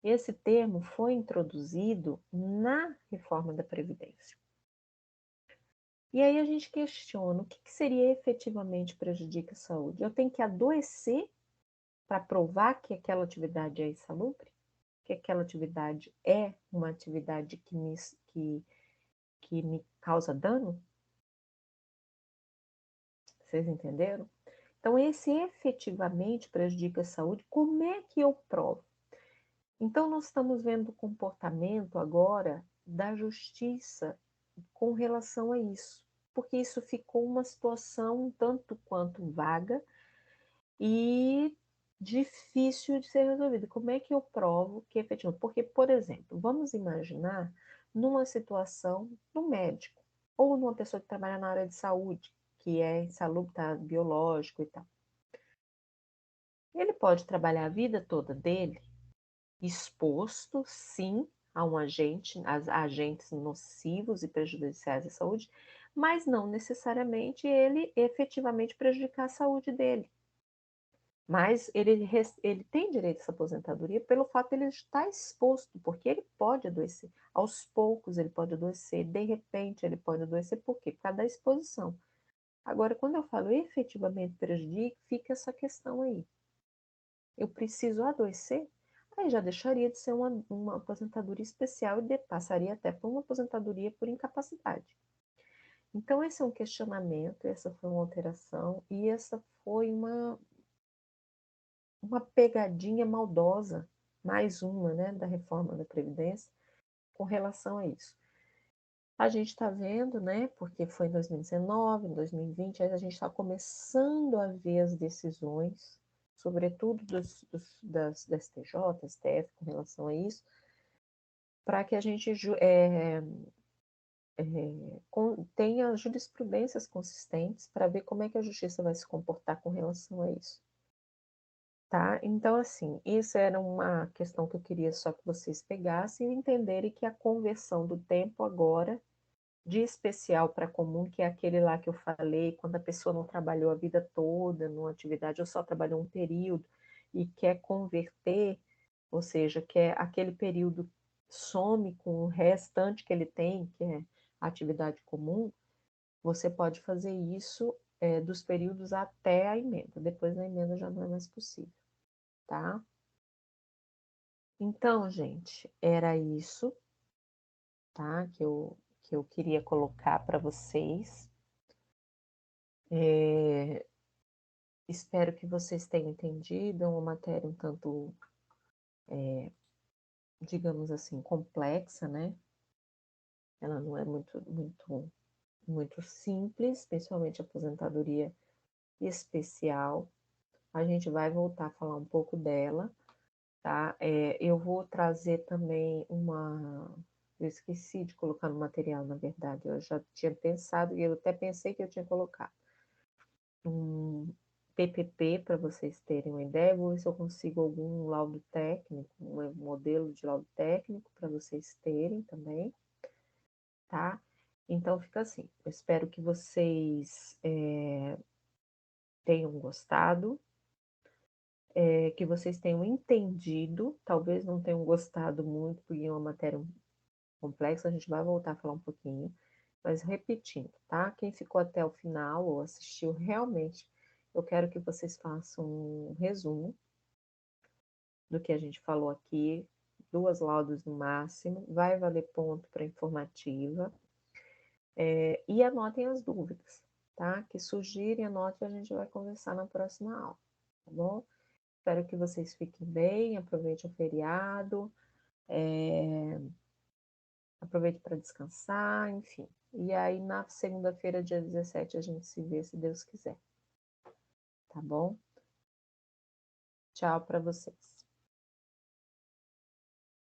Esse termo foi introduzido na reforma da Previdência. E aí a gente questiona, o que seria efetivamente prejudica a saúde? Eu tenho que adoecer para provar que aquela atividade é insalubre? Que aquela atividade é uma atividade que me causa dano? Vocês entenderam? Então, esse efetivamente prejudica a saúde, como é que eu provo? Então, nós estamos vendo o comportamento agora da justiça com relação a isso, porque isso ficou uma situação um tanto quanto vaga e difícil de ser resolvida. Como é que eu provo que é efetivo? Porque, por exemplo, vamos imaginar numa situação do médico ou numa pessoa que trabalha na área de saúde, que é insalubre, tá, biológico e tal. Ele pode trabalhar a vida toda dele exposto, sim, a agentes nocivos e prejudiciais à saúde, mas não necessariamente ele efetivamente prejudicar a saúde dele. Mas ele tem direito a essa aposentadoria pelo fato de ele estar exposto, porque ele pode adoecer. Aos poucos ele pode adoecer, de repente ele pode adoecer, por quê? Por causa da exposição. Agora, quando eu falo efetivamente prejudica, fica essa questão aí. Eu preciso adoecer? Aí já deixaria de ser uma aposentadoria especial e passaria até por uma aposentadoria por incapacidade. Então, esse é um questionamento, essa foi uma alteração e essa foi uma pegadinha maldosa, mais uma, né, da reforma da Previdência com relação a isso. A gente está vendo, né, porque foi em 2019, em 2020, aí a gente está começando a ver as decisões, sobretudo da STJ, STF, com relação a isso, para que a gente tenha jurisprudências consistentes para ver como é que a justiça vai se comportar com relação a isso. Tá? Então, assim, isso era uma questão que eu queria só que vocês pegassem e entenderem que a conversão do tempo agora, de especial para comum, que é aquele lá que eu falei, quando a pessoa não trabalhou a vida toda numa atividade ou só trabalhou um período e quer converter, ou seja, quer aquele período some com o restante que ele tem, que é a atividade comum, você pode fazer isso dos períodos até a emenda. Depois da emenda já não é mais possível, tá? Então, gente, era isso, tá? Que eu queria colocar para vocês. Espero que vocês tenham entendido. É uma matéria um tanto, digamos assim, complexa, né? Ela não é muito simples, principalmente a aposentadoria especial. A gente vai voltar a falar um pouco dela, tá? Eu vou trazer também eu esqueci de colocar no material, na verdade, eu já tinha pensado, e eu até pensei que eu tinha colocado um PPP para vocês terem uma ideia, vou ver se eu consigo algum laudo técnico, um modelo de laudo técnico para vocês terem também, tá? Então fica assim, eu espero que vocês tenham gostado, que vocês tenham entendido, talvez não tenham gostado muito, porque é uma matéria complexa, a gente vai voltar a falar um pouquinho, mas repetindo, tá? Quem ficou até o final ou assistiu, realmente, eu quero que vocês façam um resumo do que a gente falou aqui, 2 laudos no máximo, vai valer ponto para informativa, e anotem as dúvidas, tá? Que surgirem, anotem, a gente vai conversar na próxima aula, tá bom? Espero que vocês fiquem bem, aproveite o feriado, aproveite para descansar, enfim. E aí, na segunda-feira, dia 17, a gente se vê, se Deus quiser. Tá bom? Tchau para vocês.